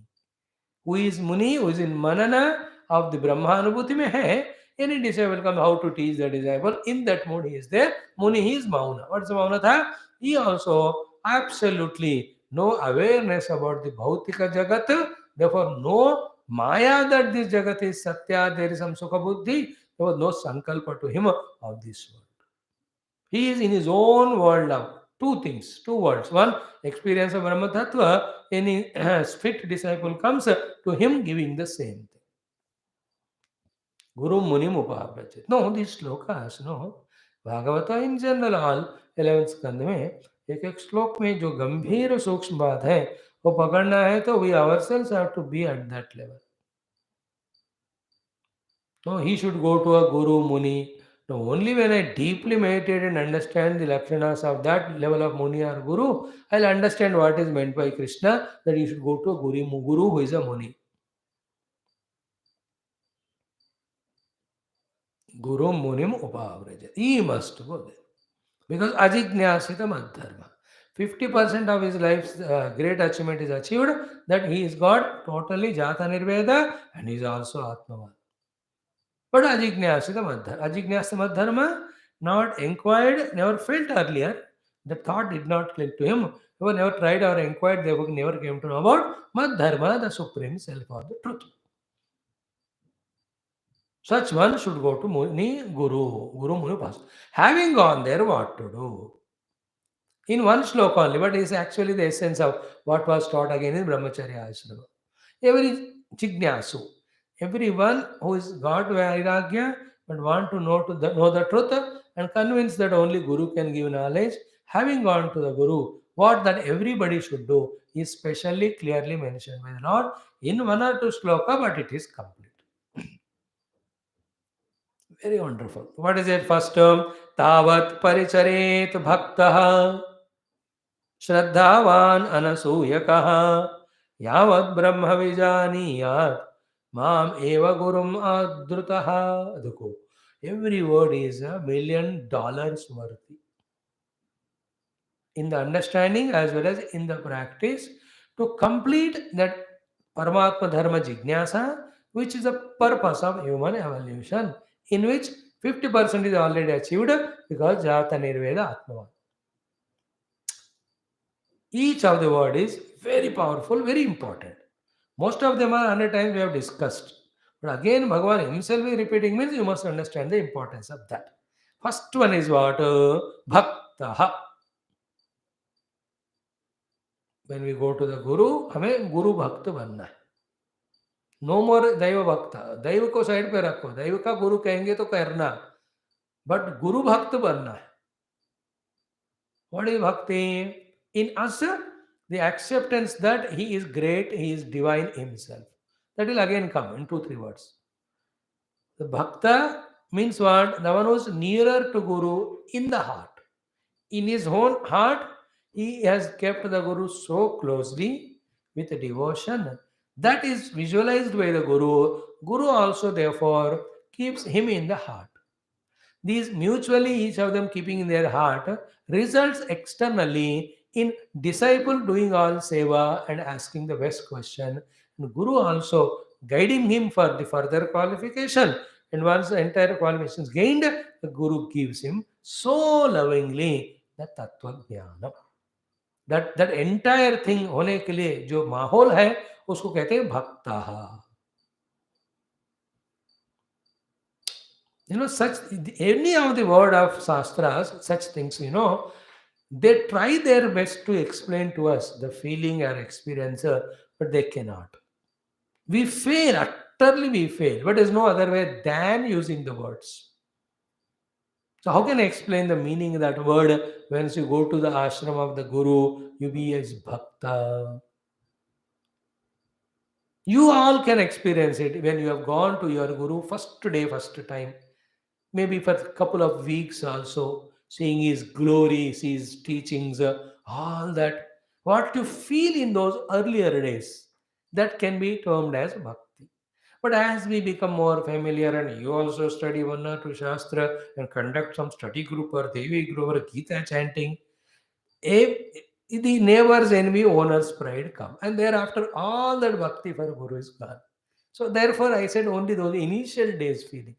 Who is Muni, who is in Manana of the Brahmanubhuti mein hai. Any disciple come how to teach the disciple. In that mode he is there. Muni, he is Mauna. What is Mauna tha? He also absolutely no awareness about the Bhautika Jagat. Therefore, no Maya that this Jagat is Satya, there is some Sukha Buddhi. There was no Sankalpa to him of this world. He is in his own world now. Two things, two worlds. One, experience of Brahma Tattva. Any fit disciple comes to him giving the same thing. Guru Munim Upavrajit. No, these slokas, no. Bhagavata in general all 11th स्कंद में एक एक श्लोक में जो गंभीर सूक्ष्म बात है वो पकड़ना है तो we ourselves have to be at that level. No, he should go to a guru muni. No, only when I deeply meditate and understand the lakshanas of that level of muni or guru, I'll understand what is meant by Krishna, that you should go to a guru who is a muni. Guru Munim Upavraja. He must go there. Because Ajijnasita Madharma. 50% of his life's great achievement is achieved, that he is God, totally Jata Nirveda, and he is also Atmavan. But Ajijnasita Madharma. Ajijnasita Madharma, not inquired, never felt earlier. The thought did not click to him. Whoever never tried or inquired, they never came to know about Madharma, the supreme self or the truth. Such one should go to Muni Guru Muni Pas. Having gone there, what to do? In one sloka only, but is actually the essence of what was taught again in Brahmacharya Ashrama. Every Jignasu, everyone who is got Vairagya but want to know the truth and convinced that only Guru can give knowledge, having gone to the Guru, what that everybody should do is specially clearly mentioned by the Lord in one or two sloka, but it is complete. Very wonderful. What is it? First term, Tavat Paricharet Bhaktaha श्रद्धावान अनसूयकः यावत् ब्रह्म विजानीयात् माम एव गुरुम आदृतः. देखो, every word is $1,000,000 worthy in the understanding as well as in the practice to complete that Paramatma Dharma Jignasa, which is the purpose of human evolution, in which 50% is already achieved because Jata Nirveda Atmavan. Each of the word is very powerful, very important. Most of them are 100 times we have discussed. But again, Bhagavan himself is repeating means you must understand the importance of that. First one is what? Bhaktaha. When we go to the Guru, हमें Guru Bhakta बनना है. No more दैव भक्ता. दैव को side पे रखो. दैव का गुरु कहेंगे तो करना. But Guru Bhakta बनना है. What is Bhakti? In us, the acceptance that he is great, he is divine himself. That will again come in 2-3 words. The Bhakta means what? The one who is nearer to Guru in the heart. In his own heart, he has kept the Guru so closely with devotion. That is visualized by the Guru. Guru also, therefore, keeps him in the heart. These mutually, each of them keeping in their heart, results externally in disciple doing all seva and asking the best question. And Guru also guiding him for the further qualification. And once the entire qualification is gained, the Guru gives him so lovingly the Tattva Jnana. That entire thing होने के लिए जो माहौल है उसको कहते हैं भक्ता. Such any of the word of shastras, such things, they try their best to explain to us the feeling or experience, but they cannot. We fail, utterly we fail, but there's no other way than using the words. So how can I explain the meaning of that word? Once you go to the ashram of the Guru, you be as bhakta. You all can experience it when you have gone to your Guru first day, first time. Maybe for a couple of weeks also, seeing his glory, his teachings, all that. What you feel in those earlier days, that can be termed as bhakti. But as we become more familiar and you also study one or two shastra and conduct some study group or Devi group or Gita chanting, the neighbor's envy, owner's pride come. And thereafter all that bhakti for Guru is gone. So therefore I said only those initial days feeling.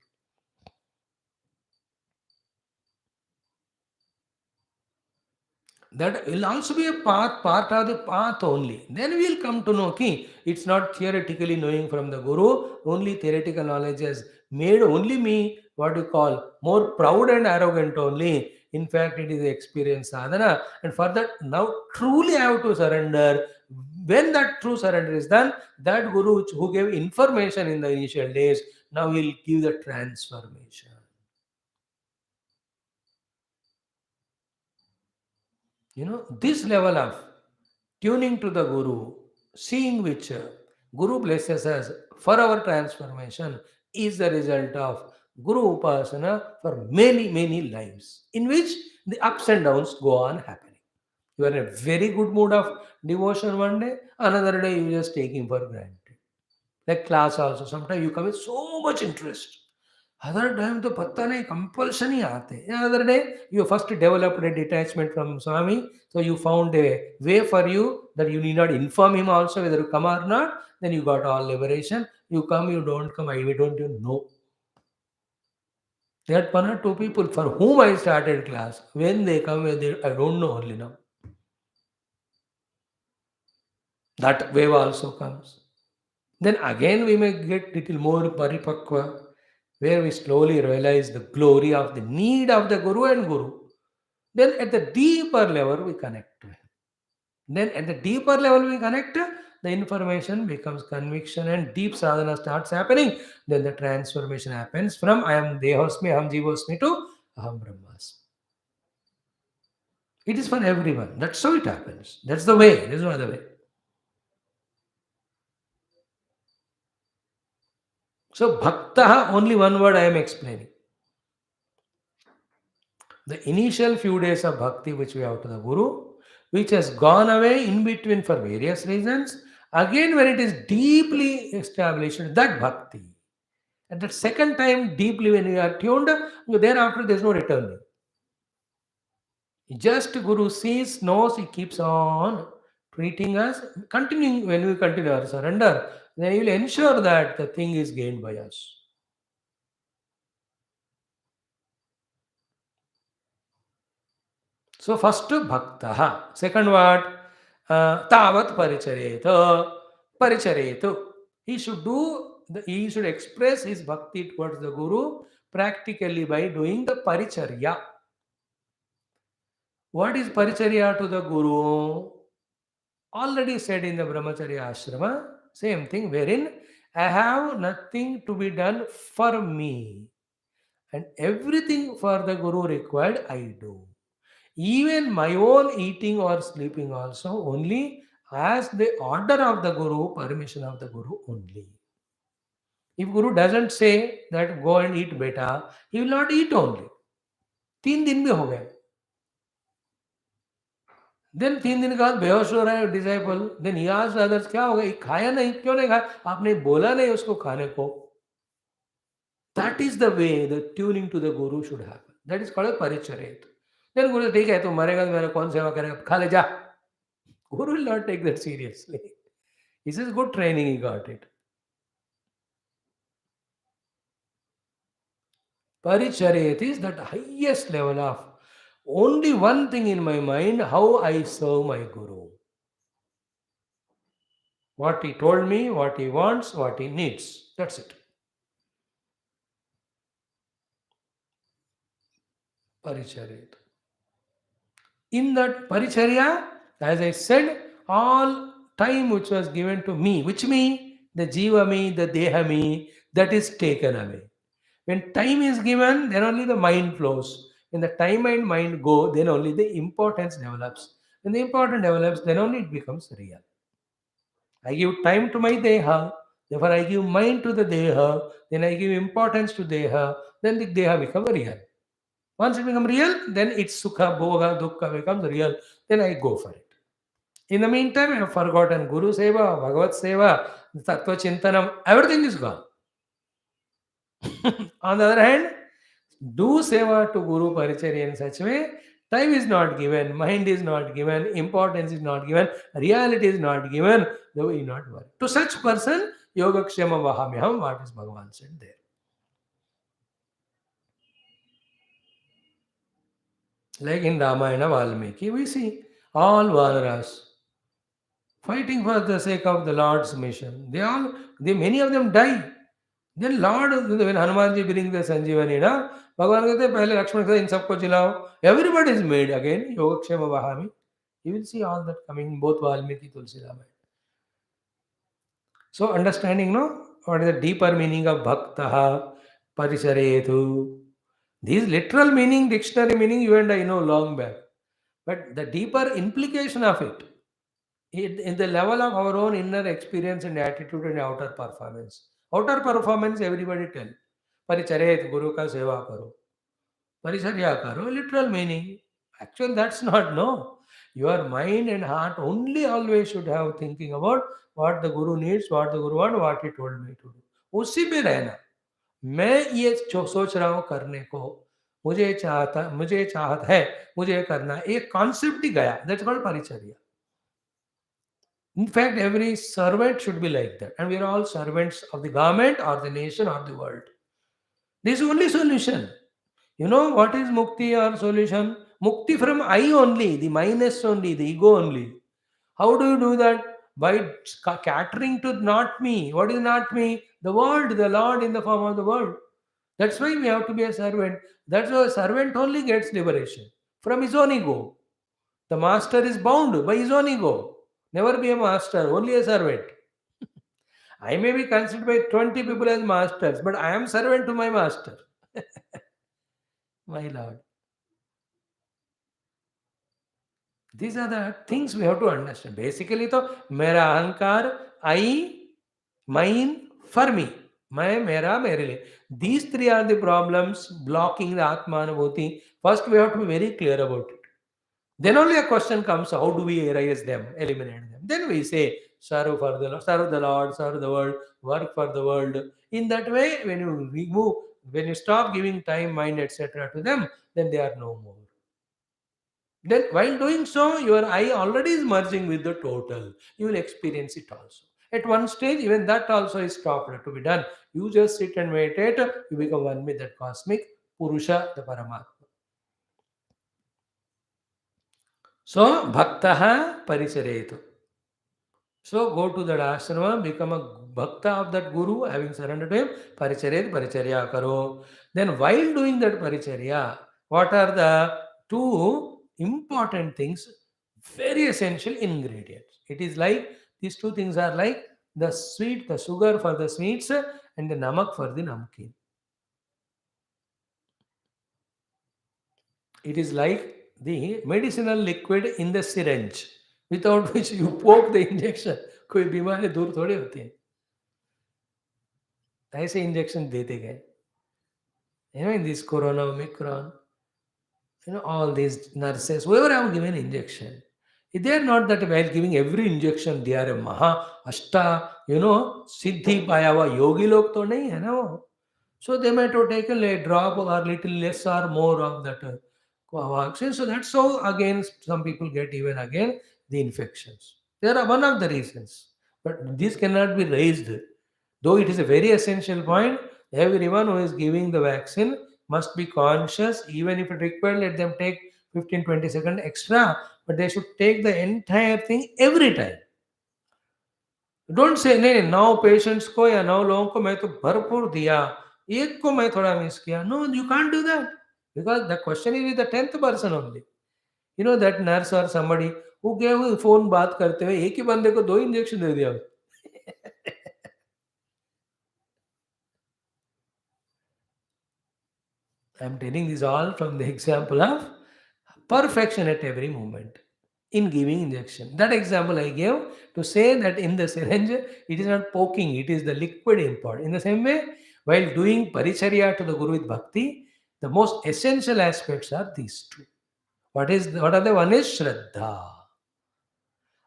That will also be a part of the path only. Then we will come to know ki it's not theoretically knowing from the Guru, only theoretical knowledge has made only me what you call more proud and arrogant only. In fact, it is the experience sadhana. And for that, now truly I have to surrender. When that true surrender is done, that Guru who gave information in the initial days, now will give the transformation. This level of tuning to the Guru, seeing which Guru blesses us for our transformation, is the result of Guru Upasana for many, many lives, in which the ups and downs go on happening. You are in a very good mood of devotion one day, another day you just take him for granted. Like class also, sometimes you come with so much interest. Other time तो पता नहीं compulsion ही आते हैं. Other day you first developed a detachment from Swami, so you found a way for you that you need not inform him also whether you come or not. Then you got all liberation. You come, you don't come, I don't even know. There are one or two people for whom I started class. When they come, I don't know only now. That wave also comes. Then again we may get little more paripakva, where we slowly realize the glory of the need of the Guru and Guru. Then at the deeper level we connect to him. Then at the deeper level we connect, the information becomes conviction and deep sadhana starts happening. Then the transformation happens from I am Dehosmi, Aham Jivosmi to Aham Brahmasmi. It is for everyone. That's how it happens. That's the way. There is no other way. So bhakta, only one word I am explaining. The initial few days of bhakti which we have to the Guru, which has gone away in between for various reasons, again when it is deeply established, that bhakti. At that second time, deeply when you are tuned, thereafter there is no returning. Just Guru sees, knows, he keeps on treating us, continuing when we continue our surrender, then he will ensure that the thing is gained by us. So first bhakta. Second what? Tavat parichareto. Parichareto. He should he should express his bhakti towards the Guru practically by doing the paricharya. What is paricharya to the Guru? Already said in the Brahmacharya Ashrama, same thing, wherein I have nothing to be done for me, and everything for the Guru required I do. Even my own eating or sleeping also only as the order of the Guru, permission of the Guru only. If Guru doesn't say that go and eat beta, he will not eat only. 3 दिन में हो गए. Then 3 दिन के बाद बेहोश हो रहा है disciple. Then he asked others, क्या हो गया? खाया नहीं, क्यों नहीं खाया? आपने बोला नहीं उसको खाने को. That is the way the tuning to the Guru should happen. That is called a paricharet. Then Guru says, ठीक है, तू मरेगा तो मेरा कौन सेवा करेगा? खा ले जा. Guru will not take that seriously. He says, good training, he got it. Paricharet is that highest level of only one thing in my mind, how I serve my Guru. What he told me, what he wants, what he needs. That's it. Paricharet. In that paricharya, as I said, all time which was given to me, which me, the jiva me, the deha me, that is taken away. When time is given, then only the mind flows. When the time and mind go, then only the importance develops. When the importance develops, then only it becomes real. I give time to my deha, therefore I give mind to the deha, then I give importance to deha, then the deha becomes real. Once it becomes real, then its sukha, bhoga, dukkha becomes real, then I go for it. In the meantime, I have forgotten Guru Seva, Bhagavat Seva, Tattva Chintanam, everything is gone. On the other hand, do seva to Guru Paricharya in such way, time is not given, mind is not given, importance is not given, reality is not given, though you not worry. To such person, Yogakshema Vahamyaham, what is Bhagavan said there. Like in Ramayana Valmiki, we see all Vanaras fighting for the sake of the Lord's mission. Many of them die. Then Lord, when Hanumanji brings the Sanjeevani, Bhagavan कहते हैं पहले लक्ष्मण कहते इन सबको जिलाओ. Everybody is made again. Yogakshema Vahami. You will see all that coming in both Valmiki Tulsi Ramayana. So understanding, no, what is the deeper meaning of bhaktaha, paricharetu. These literal meaning, dictionary meaning, you and I know long back. But the deeper implication of it, in the level of our own inner experience and attitude and outer performance. Outer performance, everybody tell. Paricharet, Guru ka seva karo. Paricharya karo, literal meaning. Actually, that's not, no. Your mind and heart only always should have thinking about what the Guru needs, what the Guru wants, what he told me to do. उसी पे रहना. मैं ये सोच रहा हूँ करने को, मुझे चाहत है, मुझे ये करना है, एक कॉन्सेप्ट ही गया. दैट्स कॉल्ड परिचर्या. In fact, every servant should be like that. And we are all servants of the government or the nation or the world. This is only solution. You know what is mukti or solution? Mukti from I only, the minus only, the ego only. How do you do that? By catering to not me. What is not me? The world, the Lord in the form of the world. That's why we have to be a servant. That's why a servant only gets liberation from his own ego. The master is bound by his own ego. Never be a master, only a servant. I may be considered by 20 people as masters, but I am servant to my master. My Lord. These are the things we have to understand. Basically, तो मेरा अहंकार, I, mine, for me. मैं, मेरा, मेरे लिए. These three are the problems blocking the Atma Anubhuti. First, we have to be very clear about it. Then only a question comes: how do we erase them, eliminate them? Then we say, serve for the Lord, serve the Lord, serve the world, work for the world. In that way, when you remove, when you stop giving time, mind, etc. to them, then they are no more. Then while doing so, your I already is merging with the total. You will experience it also. At one stage, even that also is stopped to be done. You just sit and meditate, you become one with that cosmic Purusha, the Paramatma. So, Bhaktaha Paricharetu. So, go to that ashrama, become a bhakta of that guru, having surrendered to him, paricharya karo. Then, while doing that paricharya, what are the two important things, very essential ingredients? It is like, these two things are like the sweet, the sugar for the sweets, and the namak for the namkeen. It is like the medicinal liquid in the syringe, without which you poke the injection. कोई बीमारी दूर थोड़ी होती है. ऐसे injection देते गए. In this corona, Omicron, all these nurses, whoever have given injection, they are not that while giving every injection, they are a Maha, Ashta, Siddhi Payava, Yogi log to nahi hai na wo. So they might have taken a drop or little less or more of that vaccine. So that's how again some people get even again the infections. They are one of the reasons. But this cannot be raised. Though it is a very essential point, everyone who is giving the vaccine must be conscious, even if it required, let them take 15-20 seconds extra, but they should take the entire thing every time. Don't say नहीं नहीं 9 patients को या 9 लोगों को मैं तो भरपूर दिया, एक को मैं थोड़ा मिस किया. No, you can't do that because the question is with the 10th person only. That nurse और समबडी हु गेव फोन बात करते हुए एक ही बंदे को 2 इंजेक्शन दे दिया. I am telling this all from the example of perfection at every moment in giving injection. That example I gave to say that in the syringe, it is not poking, it is the liquid import. In the same way, while doing paricharya to the Guru with bhakti, the most essential aspects are these two. What are the one is Shraddha.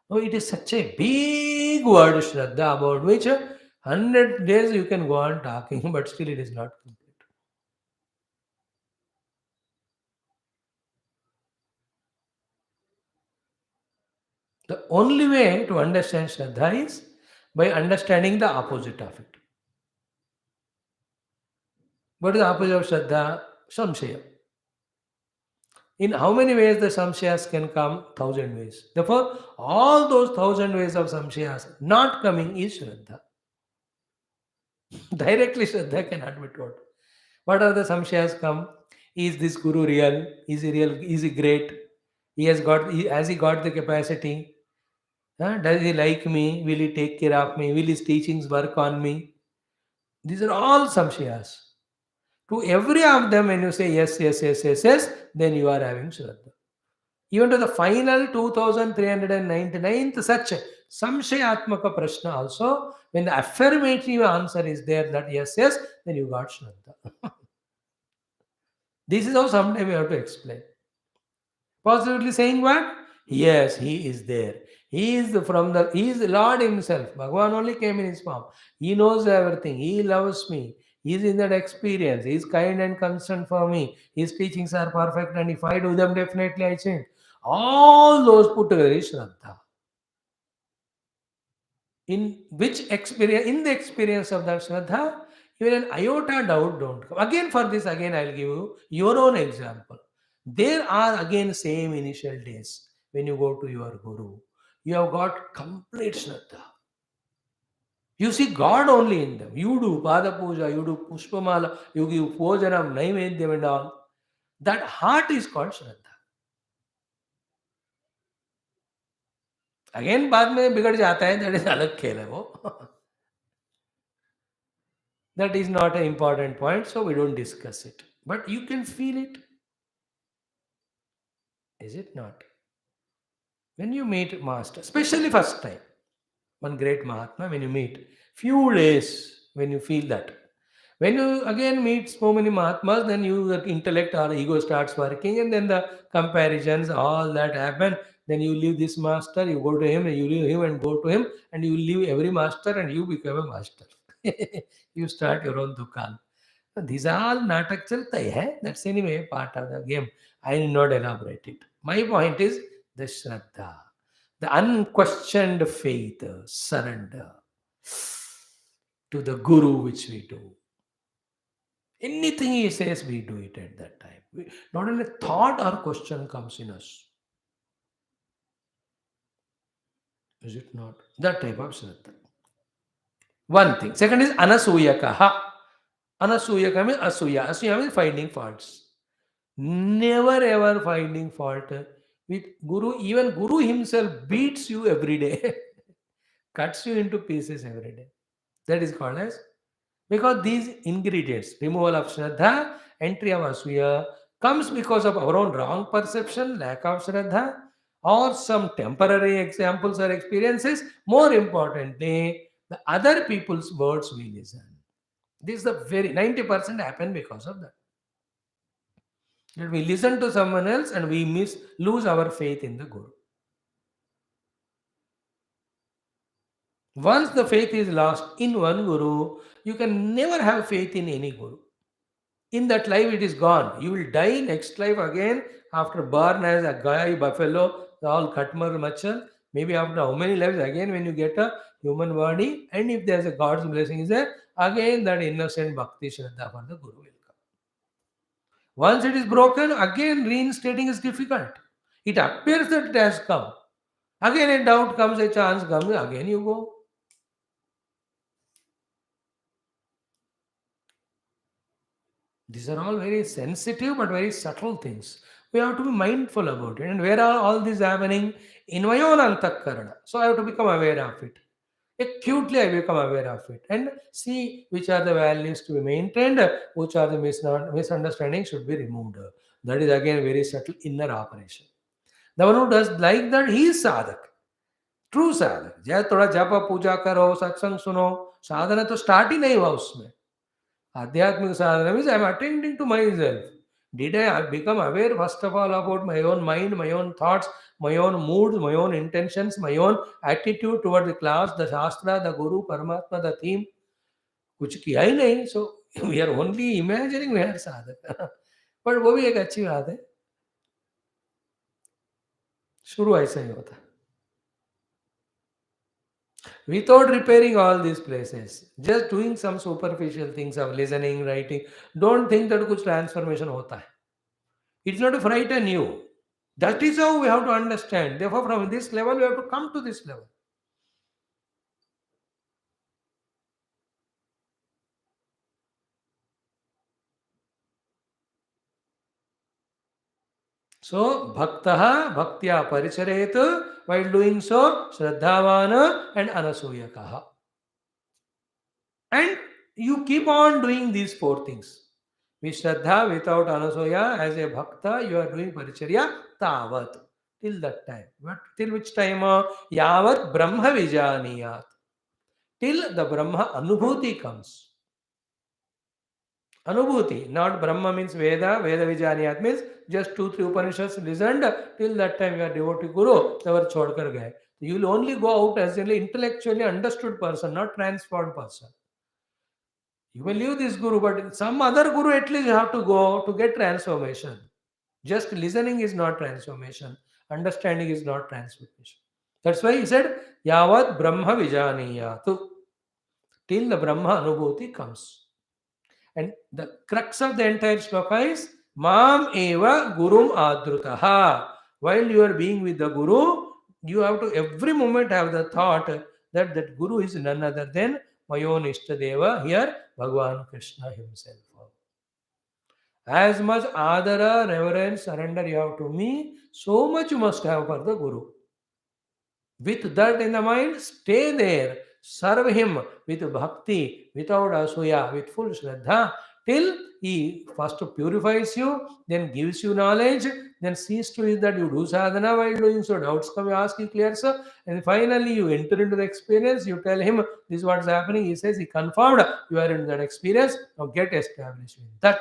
Oh, it is such a big word, Shraddha, about which 100 days you can go on talking, but still it is not complete. The only way to understand Shraddha is by understanding the opposite of it. What is the opposite of Shraddha? Samshaya. In how many ways the samshayas can come? 1,000 ways. Therefore, all those 1,000 ways of samshayas not coming is Shraddha. Directly Shraddha cannot be taught. What are the samshayas come? Is this Guru real? Is he real? Is he great? Has he got the capacity? Does he like me? Will he take care of me? Will his teachings work on me? These are all samshayas. To every of them, when you say yes, yes, yes, yes, yes, then you are having Shraddha. Even to the final 2399th such samshayatmaka prashna also, when the affirmative answer is there that yes, yes, then you got Shraddha. This is how sometime we have to explain. Positively saying what? Yes, he is there. He is the Lord himself. Bhagavan only came in his form. He knows everything. He loves me. He's in that experience. He's kind and concerned for me. His teachings are perfect, and if I do them, definitely I change. All those put together is Shraddha. In which experience, in the experience of that Shraddha, even an iota doubt don't come. Again, for this, again, I'll give you your own example. There are again same initial days when you go to your Guru. You have got complete Shraddha. You see God only in them. You do Pada Puja, you do Pushpamala, you give Pojanam, Naivedyam and all. That heart is called Shraddha. Again बाद में बिगड़ जाता है, that is अलग खेल है वो. That is not an important point, so we don't discuss it. But you can feel it. Is it not? When you meet Master, especially first time, one great Mahatma, when you meet, few days when you feel that. When you again meet so many Mahatmas, then your intellect or ego starts working, and then the comparisons, all that happen. Then you leave this master, you go to him, and you leave him and go to him, and you leave every master, and you become a master. You start your own dukan. So these are all natak chalta hai. That's anyway part of the game. I will not elaborate it. My point is the Shraddha, the unquestioned faith, surrender to the Guru which we do. Anything he says, we do it at that time. Not only thought or question comes in us. Is it not? That type of Shraddha. One thing. Second is Anasuyakaha. Anasuyaka means Asuya. Asuya means finding faults. Never ever finding fault with Guru. Even Guru himself beats you every day, cuts you into pieces every day. That is called as, because these ingredients, removal of Shraddha, entry of Asuya, comes because of our own wrong perception, lack of Shraddha, or some temporary examples or experiences. More importantly, the other people's words we listen. This is the very 90% happen because of that. That we listen to someone else and we lose our faith in the Guru. Once the faith is lost in one Guru, you can never have faith in any Guru. In that life, it is gone. You will die next life again after born as a guy, buffalo, all Khatmar, Machal. Maybe after how many lives again when you get a human body, and if there is a God's blessing is there, again that innocent bhakti shraddha for the Guru will come. Once it is broken, again reinstating is difficult. It appears that it has come. Again a doubt comes, a chance comes, again you go. These are all very sensitive but very subtle things. We have to be mindful about it. And where are all these happening? In my own antakarana. So I have to become aware of it. Acutely I become aware of it. And see which are the values to be maintained, which are the misunderstandings should be removed. That is again very subtle inner operation. The one who does like that, he is sadhak. True साधक. जय थोड़ा जप पूजा करो, सत्संग सुनो, साधना तो start ही नहीं हुआ उसमें. आध्यात्मिक साधना means I am attending to my self. Did I become aware first of all about my own mind, my own thoughts, my own moods, my own intentions, my own attitude toward the class, the shastra, the guru, Paramatma, the theme? कुछ किया ही नहीं. So we are only imagining we are साधक. पर वो भी एक अच्छी बात है. शुरू ऐसा ही होता है. Without repairing all these places, just doing some superficial things of listening, writing, don't think that कुछ transformation होता है. It's not to frighten you. That is how we have to understand. Therefore, from this level, we have to come to this level. So, bhaktaha bhaktya paricharet, while doing so, shraddhavana and anasuyakaha. And you keep on doing these four things. With shraddha, without anasuya, as a bhakta, you are doing paricharya tavat. Till that time. But till which time? Yavat brahma vijaniyat. Till the brahma anubhuti comes. Anubhuti, not Brahma means Veda, Veda Vijaniyat means just 2-3 Upanishads listened, till that time you are devotee Guru, never chodkar gaye. You will only go out as an intellectually understood person, not transformed person. You may leave this guru, but some other guru at least you have to go to get transformation. Just listening is not transformation. Understanding is not transformation. That's why he said, Yavat Brahma Vijaniyatu. Till the Brahma Anubhuti comes. And the crux of the entire shloka is Mam Eva Gurum Adrutaha. While you are being with the Guru, you have to every moment have the thought that that Guru is none other than Mayon Ishtadeva, here Bhagavan Krishna himself. As much adara, reverence, surrender you have to me, so much you must have for the Guru. With that in the mind, stay there, serve him with bhakti, without asuya, with full shraddha, till he first purifies you, then gives you knowledge, then sees to it that you do sadhana. While doing so, doubts come, you ask, he clears, and finally you enter into the experience, you tell him this is what is happening. He says, he confirmed you are in that experience, now get established in that.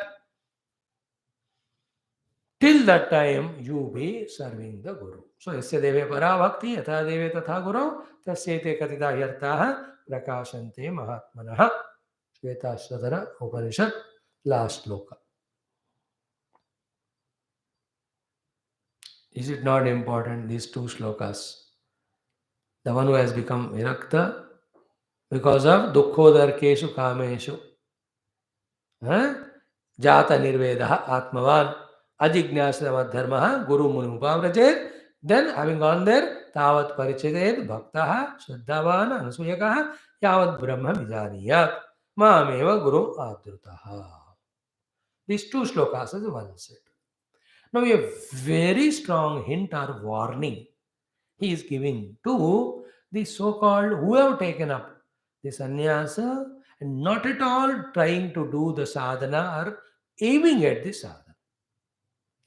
Till that time, you be serving the Guru. So, yasya deve para bhakti, yatha deve tatha guru, tasyete katita yartaha, prakashante mahatmanaha. Shvetashvatara Upanishad, last sloka. Is it not important, these two slokas? The one who has become virakta because of dukkhodarkeshu kameshu. Jata nirvedaha atmavan. Ajignasadama dharmaha guru muni upavrajed. Then having gone there, tavat parichayed bhaktaha shraddhavan anasuyakaha yavat brahma vijaniyat mameva guru adrutaha. These two slokas is one set. Now a very strong hint or warning he is giving to the so-called who have taken up the sannyasa and not at all trying to do the sadhana or aiming at the sadhana.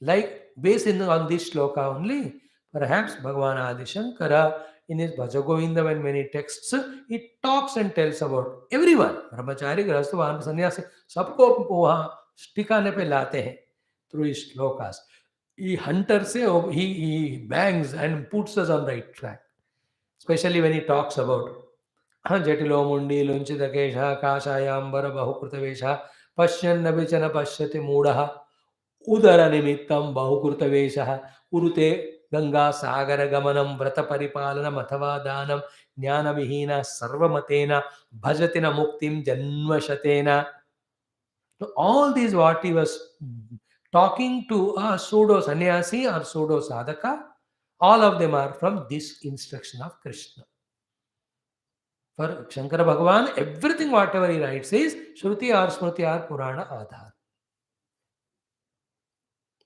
Like based on this shloka only, perhaps Bhagavan Adi Shankara in his Bhajagovinda and many texts, he talks and tells about everyone. Brahmachari, Grahastha, Vahan, Sannyasi, सबको वहाँ ठिकाने पे लाते हैं through his shlokas. He hunters, he bangs and puts us on right track. Especially when he talks about Jatilo Mundi, Lunchita Kesha, Kashayambara, Bahukritavesha, Pashyannabhichana Pashyati Mudaha. उदर निमित्तम बहुकृतवेश कुरुते गंगा सागर गमनम व्रत परिपालनम अथवा दानम ज्ञान विहीन सर्वमतेन भजति न मुक्तिम जन्मशतेन. So all these what he was talking to a pseudo sannyasi or pseudo sadhaka, all of them are from this instruction of Krishna. For Shankara Bhagavan, everything whatever he writes is Shruti or Smriti or Purana Adhar.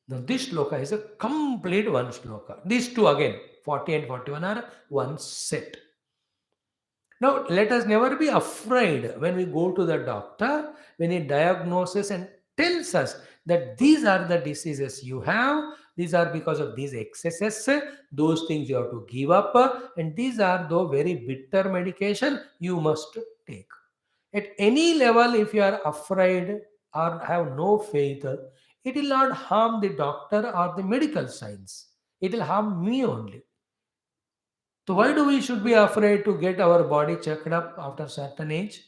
Now this shloka is a complete one shloka. These two again, 40 and 41 are one set. Now let us never be afraid when we go to the doctor, when he diagnoses and tells us that these are the diseases you have, these are because of these excesses, those things you have to give up, and these are the very bitter medication you must take. At any level, if you are afraid or have no faith, it will not harm the doctor or the medical science. It will harm me only. So why do we should be afraid to get our body checked up after certain age?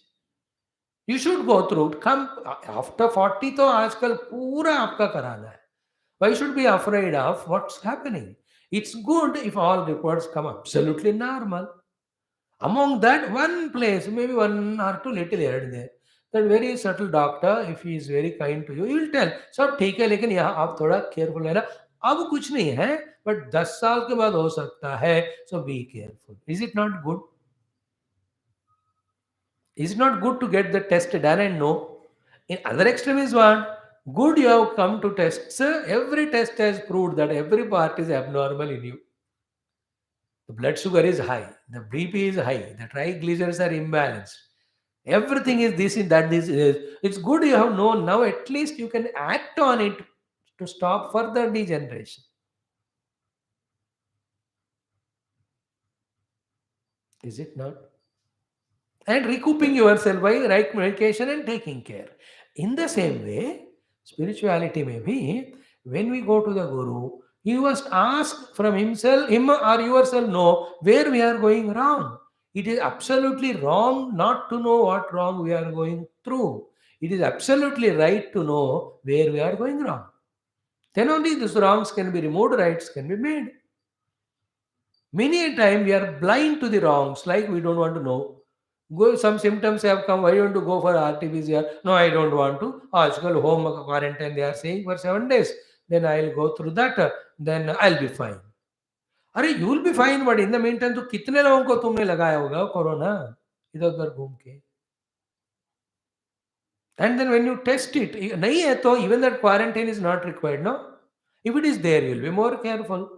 You should go through it. Come after 40 तो आजकल पूरा आपका कराना है. Why should be afraid of what's happening? It's good if all reports come absolutely normal. Among that, one place, maybe one or two little here and there, that very subtle doctor, if he is very kind to you, he will tell, सब ठीक है लेकिन यहाँ आप थोड़ा careful रहना. अब कुछ नहीं है, but 10 साल के बाद हो सकता है, so be careful. Is it not good? Is it not good to get the test done and know? In other extreme is what? Good you have come to tests. Every test has proved that every part is abnormal in you. The blood sugar is high, the BP is high, the triglycerides are imbalanced. Everything is this, is that, this is. It's good you have known. Now at least you can act on it to stop further degeneration. Is it not? And recouping yourself by right medication and taking care. In the same way, spirituality may be when we go to the Guru, you must ask from himself, him or yourself, know where we are going wrong. It is absolutely wrong not to know what wrong we are going through. It is absolutely right to know where we are going wrong. Then only these wrongs can be removed, rights can be made. Many a time we are blind to the wrongs, like we don't want to know. Go, some symptoms have come, why don't you go for RT-PCR? No, I don't want to. આજકાલ home quarantine they are saying for 7 days. Then I'll go through that. Then I'll be fine. अरे you will be fine, but in the meantime तो कितने लोगों को तुमने लगाया होगा corona इधर उधर घूम के. And then when you test it, नहीं है तो even that quarantine is not required, no? If it is there, you will be more careful.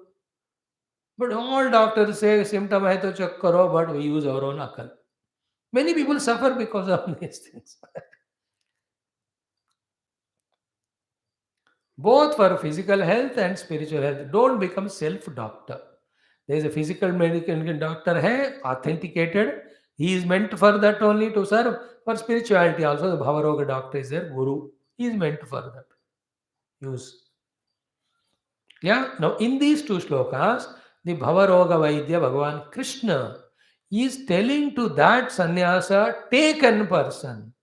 But all doctors say symptom hai to check karo, but we use our own akal. Many people suffer because of these things. Both for physical health and spiritual health. Don't become self-doctor. There is a physical medical doctor hai, authenticated. He is meant for that only to serve. For spirituality also, the Bhavaroga doctor is their guru. He is meant for that. Use. Yeah. Now, in these two shlokas, the Bhavaroga Vaidya Bhagavan Krishna is telling to that sannyasa taken person,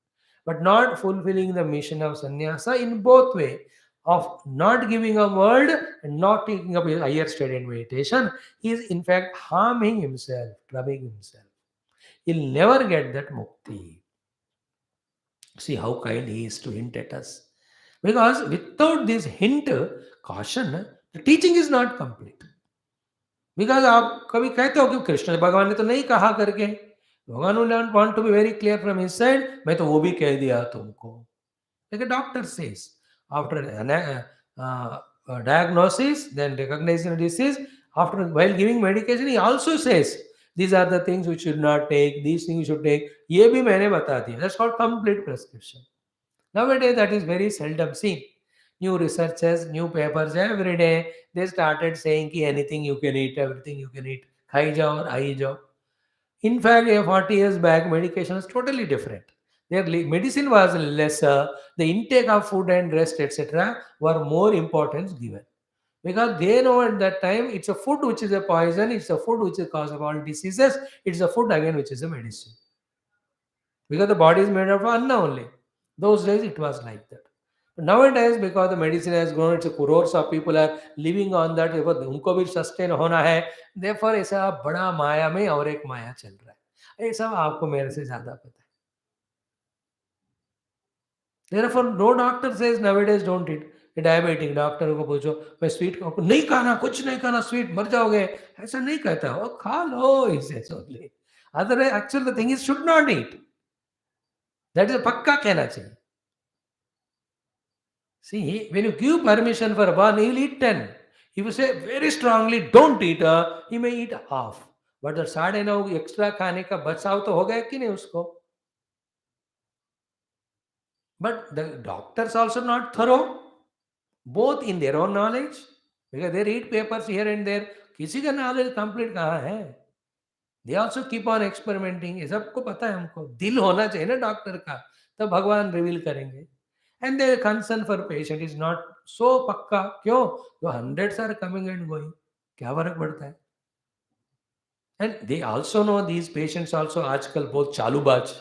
but not fulfilling the mission of sannyasa in both way of not giving a word and not taking up a higher state in meditation. He is in fact harming himself, troubling himself. He'll never get that mukti. See how kind he is to hint at us. Because without this hint, caution, the teaching is not complete. Because आप कभी कहते हो कि कृष्ण भगवान ने तो नहीं कहा करके, भगवान want to be very clear from his side, मैं तो वो भी कह दिया तुमको. Like a doctor says after diagnosis, then recognizing the disease, after while giving medication he also says these are the things which should not take, these things you should take. ये भी मैंने बता दिया. That's called complete prescription. Nowadays that is very seldom seen. New researchers, new papers every day. They started saying कि anything you can eat, everything you can eat. खाई जाओ और आई जाओ. In fact, 40 years back, medication was totally different. Their medicine was lesser. The intake of food and rest, etc., were more importance given. Because they know at that time it's a food which is a poison, it's a food which is cause of all diseases, it's a food again which is a medicine. Because the body is made of anna only. Those days it was like that. But nowadays, because the medicine has grown, it's a crores of people are living on that. उनको भी sustain होना है. Therefore, ऐसा बड़ा माया में और एक माया चल रहा है. ये सब आपको मेरे से ज्यादा पता है. Therefore, no doctor says nowadays don't eat. Diabetic doctor को पूछो, मैं स्वीट को नहीं खाना, कुछ नहीं खाना, स्वीट मर जाओगे, ऐसा नहीं कहता. वो खा लो इसे only. Other actual the thing is should not eat. That is पक्का कहना चाहिए. See, when you give permission for one, he will eat 10. If you say very strongly, don't eat, he may eat half. But the 9.5 extra खाने का बचाव तो हो गया कि नहीं उसको. But the doctors also not thorough, both in their own knowledge, because they read papers here and there. किसी का knowledge complete कहाँ है? They also keep on experimenting. ये सबको पता है हमको. दिल होना चाहिए ना डॉक्टर का, तब भगवान रिवील करेंगे. And their concern for patient is not so पक्का. क्यों? तो hundreds are coming and going. क्या फर्क पड़ता है? And they also know these patients also आजकल बहुत चालूबाज.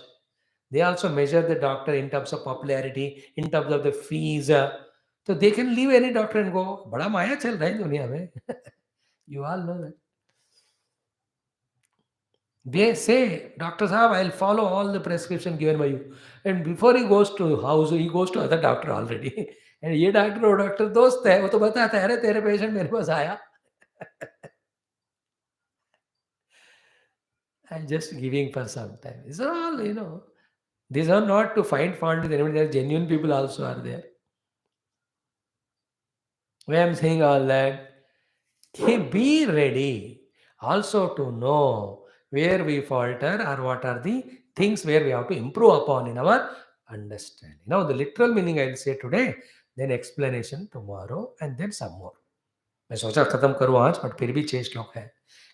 They also measure the doctor in terms of popularity, in terms of the fees. So they can leave any doctor and go. बड़ा माया चल रहा है दुनिया में. You all know that. They say, Doctor Sahab, I'll follow all the prescription given by you. And before he goes to house, he goes to other doctor already. And ये doctor वो doctor दोस्त है, वो तो बताता है, अरे तेरे पेशेंट मेरे पास आया. I'm just giving for some time. These are all, these are not to find fault with anybody. There are genuine people also are there. Why I'm saying all that? Be ready also to know where we falter or what are the things where we have to improve upon in our understanding. Now, the literal meaning I'll say today, then explanation tomorrow, and then some more. मैं सोचा खत्म करूँ आज, but फिर भी 6 श्लोक है.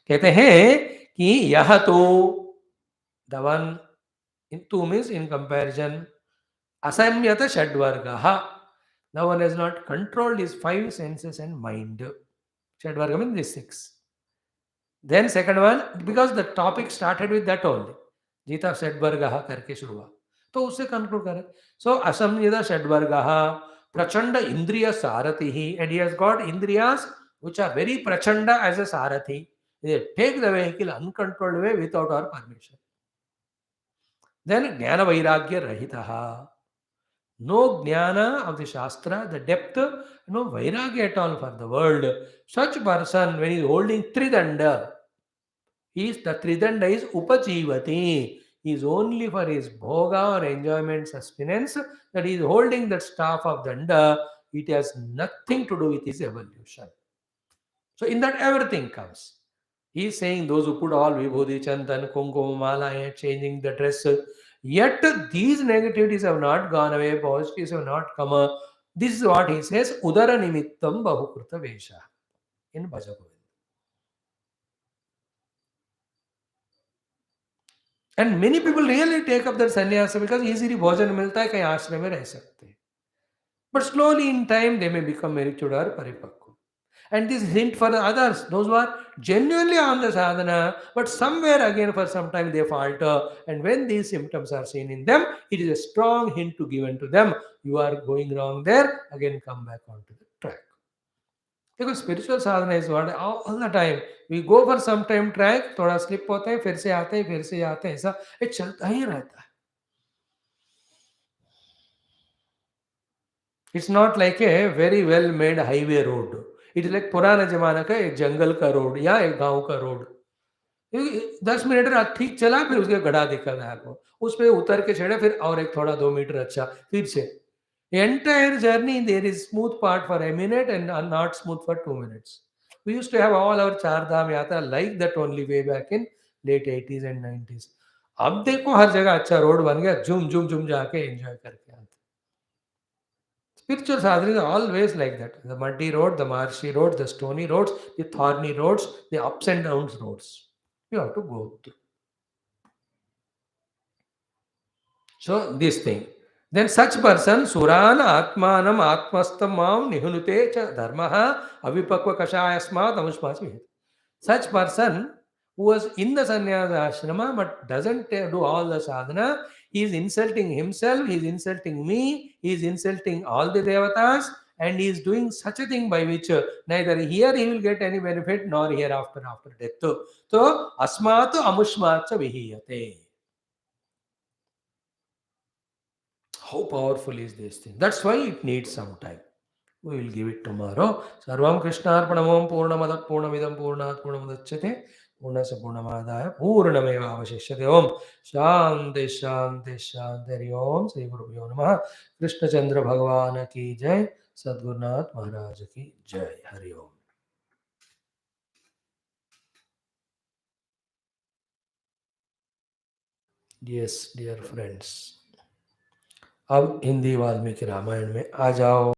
कहते हैं कि यह तो the one in 2 means in comparison asamyata shadvargaha. The one has not controlled his 5 senses and mind. Shadvarga means these 6. Then second one, because the topic started with that only. Jita Shadvargaha करके शुरू हुआ. तो उससे conclude करें. सो असंयत षड्वर्गः प्रचंड इंद्रिय सारथि, and he has got indriyas which are very prachanda as a sarathi. They take the vehicle uncontrolled way without our permission. Then jnana vairagya rahitaha, no jnana of the shastra, the depth, no vairagya at all for the world. Such person, when he is holding tridanda, the tridanda is upajivati. He is only for his bhoga or enjoyment sustenance, that he is holding that staff of danda. It has nothing to do with his evolution. So in that everything comes. He is saying those who put all vibhuti, chandan, kumkum, mala, changing the dress, yet these negativities have not gone away, positives have not come up. This is what he says, udara nimittam bahukruta vesha in Bhajagovinda. And many people really take up that sannyasa because easily bhojan milta hai, kahin ashram mein reh sakte hain. But slowly in time they may become matured or paripakva. And this hint for the others, those who are genuinely on the sadhana, but somewhere again for some time they falter. And when these symptoms are seen in them, it is a strong hint to given to them. You are going wrong there, again come back onto the track. Because spiritual sadhana is what all the time. We go for some time track, थोड़ा slip होता है, फिर से आते हैं, फिर से आते हैं, ऐसा ये चलता ही रहता है. It's not like a very well made highway road. It is like पुराना जमाना का एक जंगल का रोड या एक गांव का रोड. 10 मिनट ठीक चला, फिर उसके गड्ढा दिखा था आपको, उस पे उतर के चढ़े, फिर और एक थोड़ा 2 मीटर अच्छा, फिर से. Entire journey there is smooth part for a minute and not smooth for 2 minutes. We used to have all our Char Dham Yatra like that only way back in late 80s and 90s. अब देखो हर जगह अच्छा road बन गया, झूम झूम झूम जाके एंजॉय करके आते. Spiritual sadhana is always like that. The muddy road, the marshy road, the stony roads, the thorny roads, the ups and downs roads. You have to go through. So this thing. Then such person, Suran Atmanam Atmastamam Nihunute cha Dharmaha Avipakva Kashayasmat Amushmachi. Such person who was in the sannyasa ashrama but doesn't do all the sadhana, he is insulting himself, he is insulting me, he is insulting all the devatas, and he is doing such a thing by which neither here he will get any benefit nor hereafter after death. So, asmatu amushmacha vihiyate. How powerful is this thing? That's why it needs some time. We will give it tomorrow. Sarvam Krishnarpanamam Purnamada Purnamidam Purnat Purnamudachyate Purnasa Purnamadaya Purnameva Avashishyate Om Shanti Shanti Shanti Hari Om Sri Gurubhyo Namaha. Krishna Chandra Bhagavana ki Jai, Sadgurunath Maharaj ki Jai. Hari Om. Yes, dear friends. अब हिंदी वाल्मीकि रामायण में आ जाओ.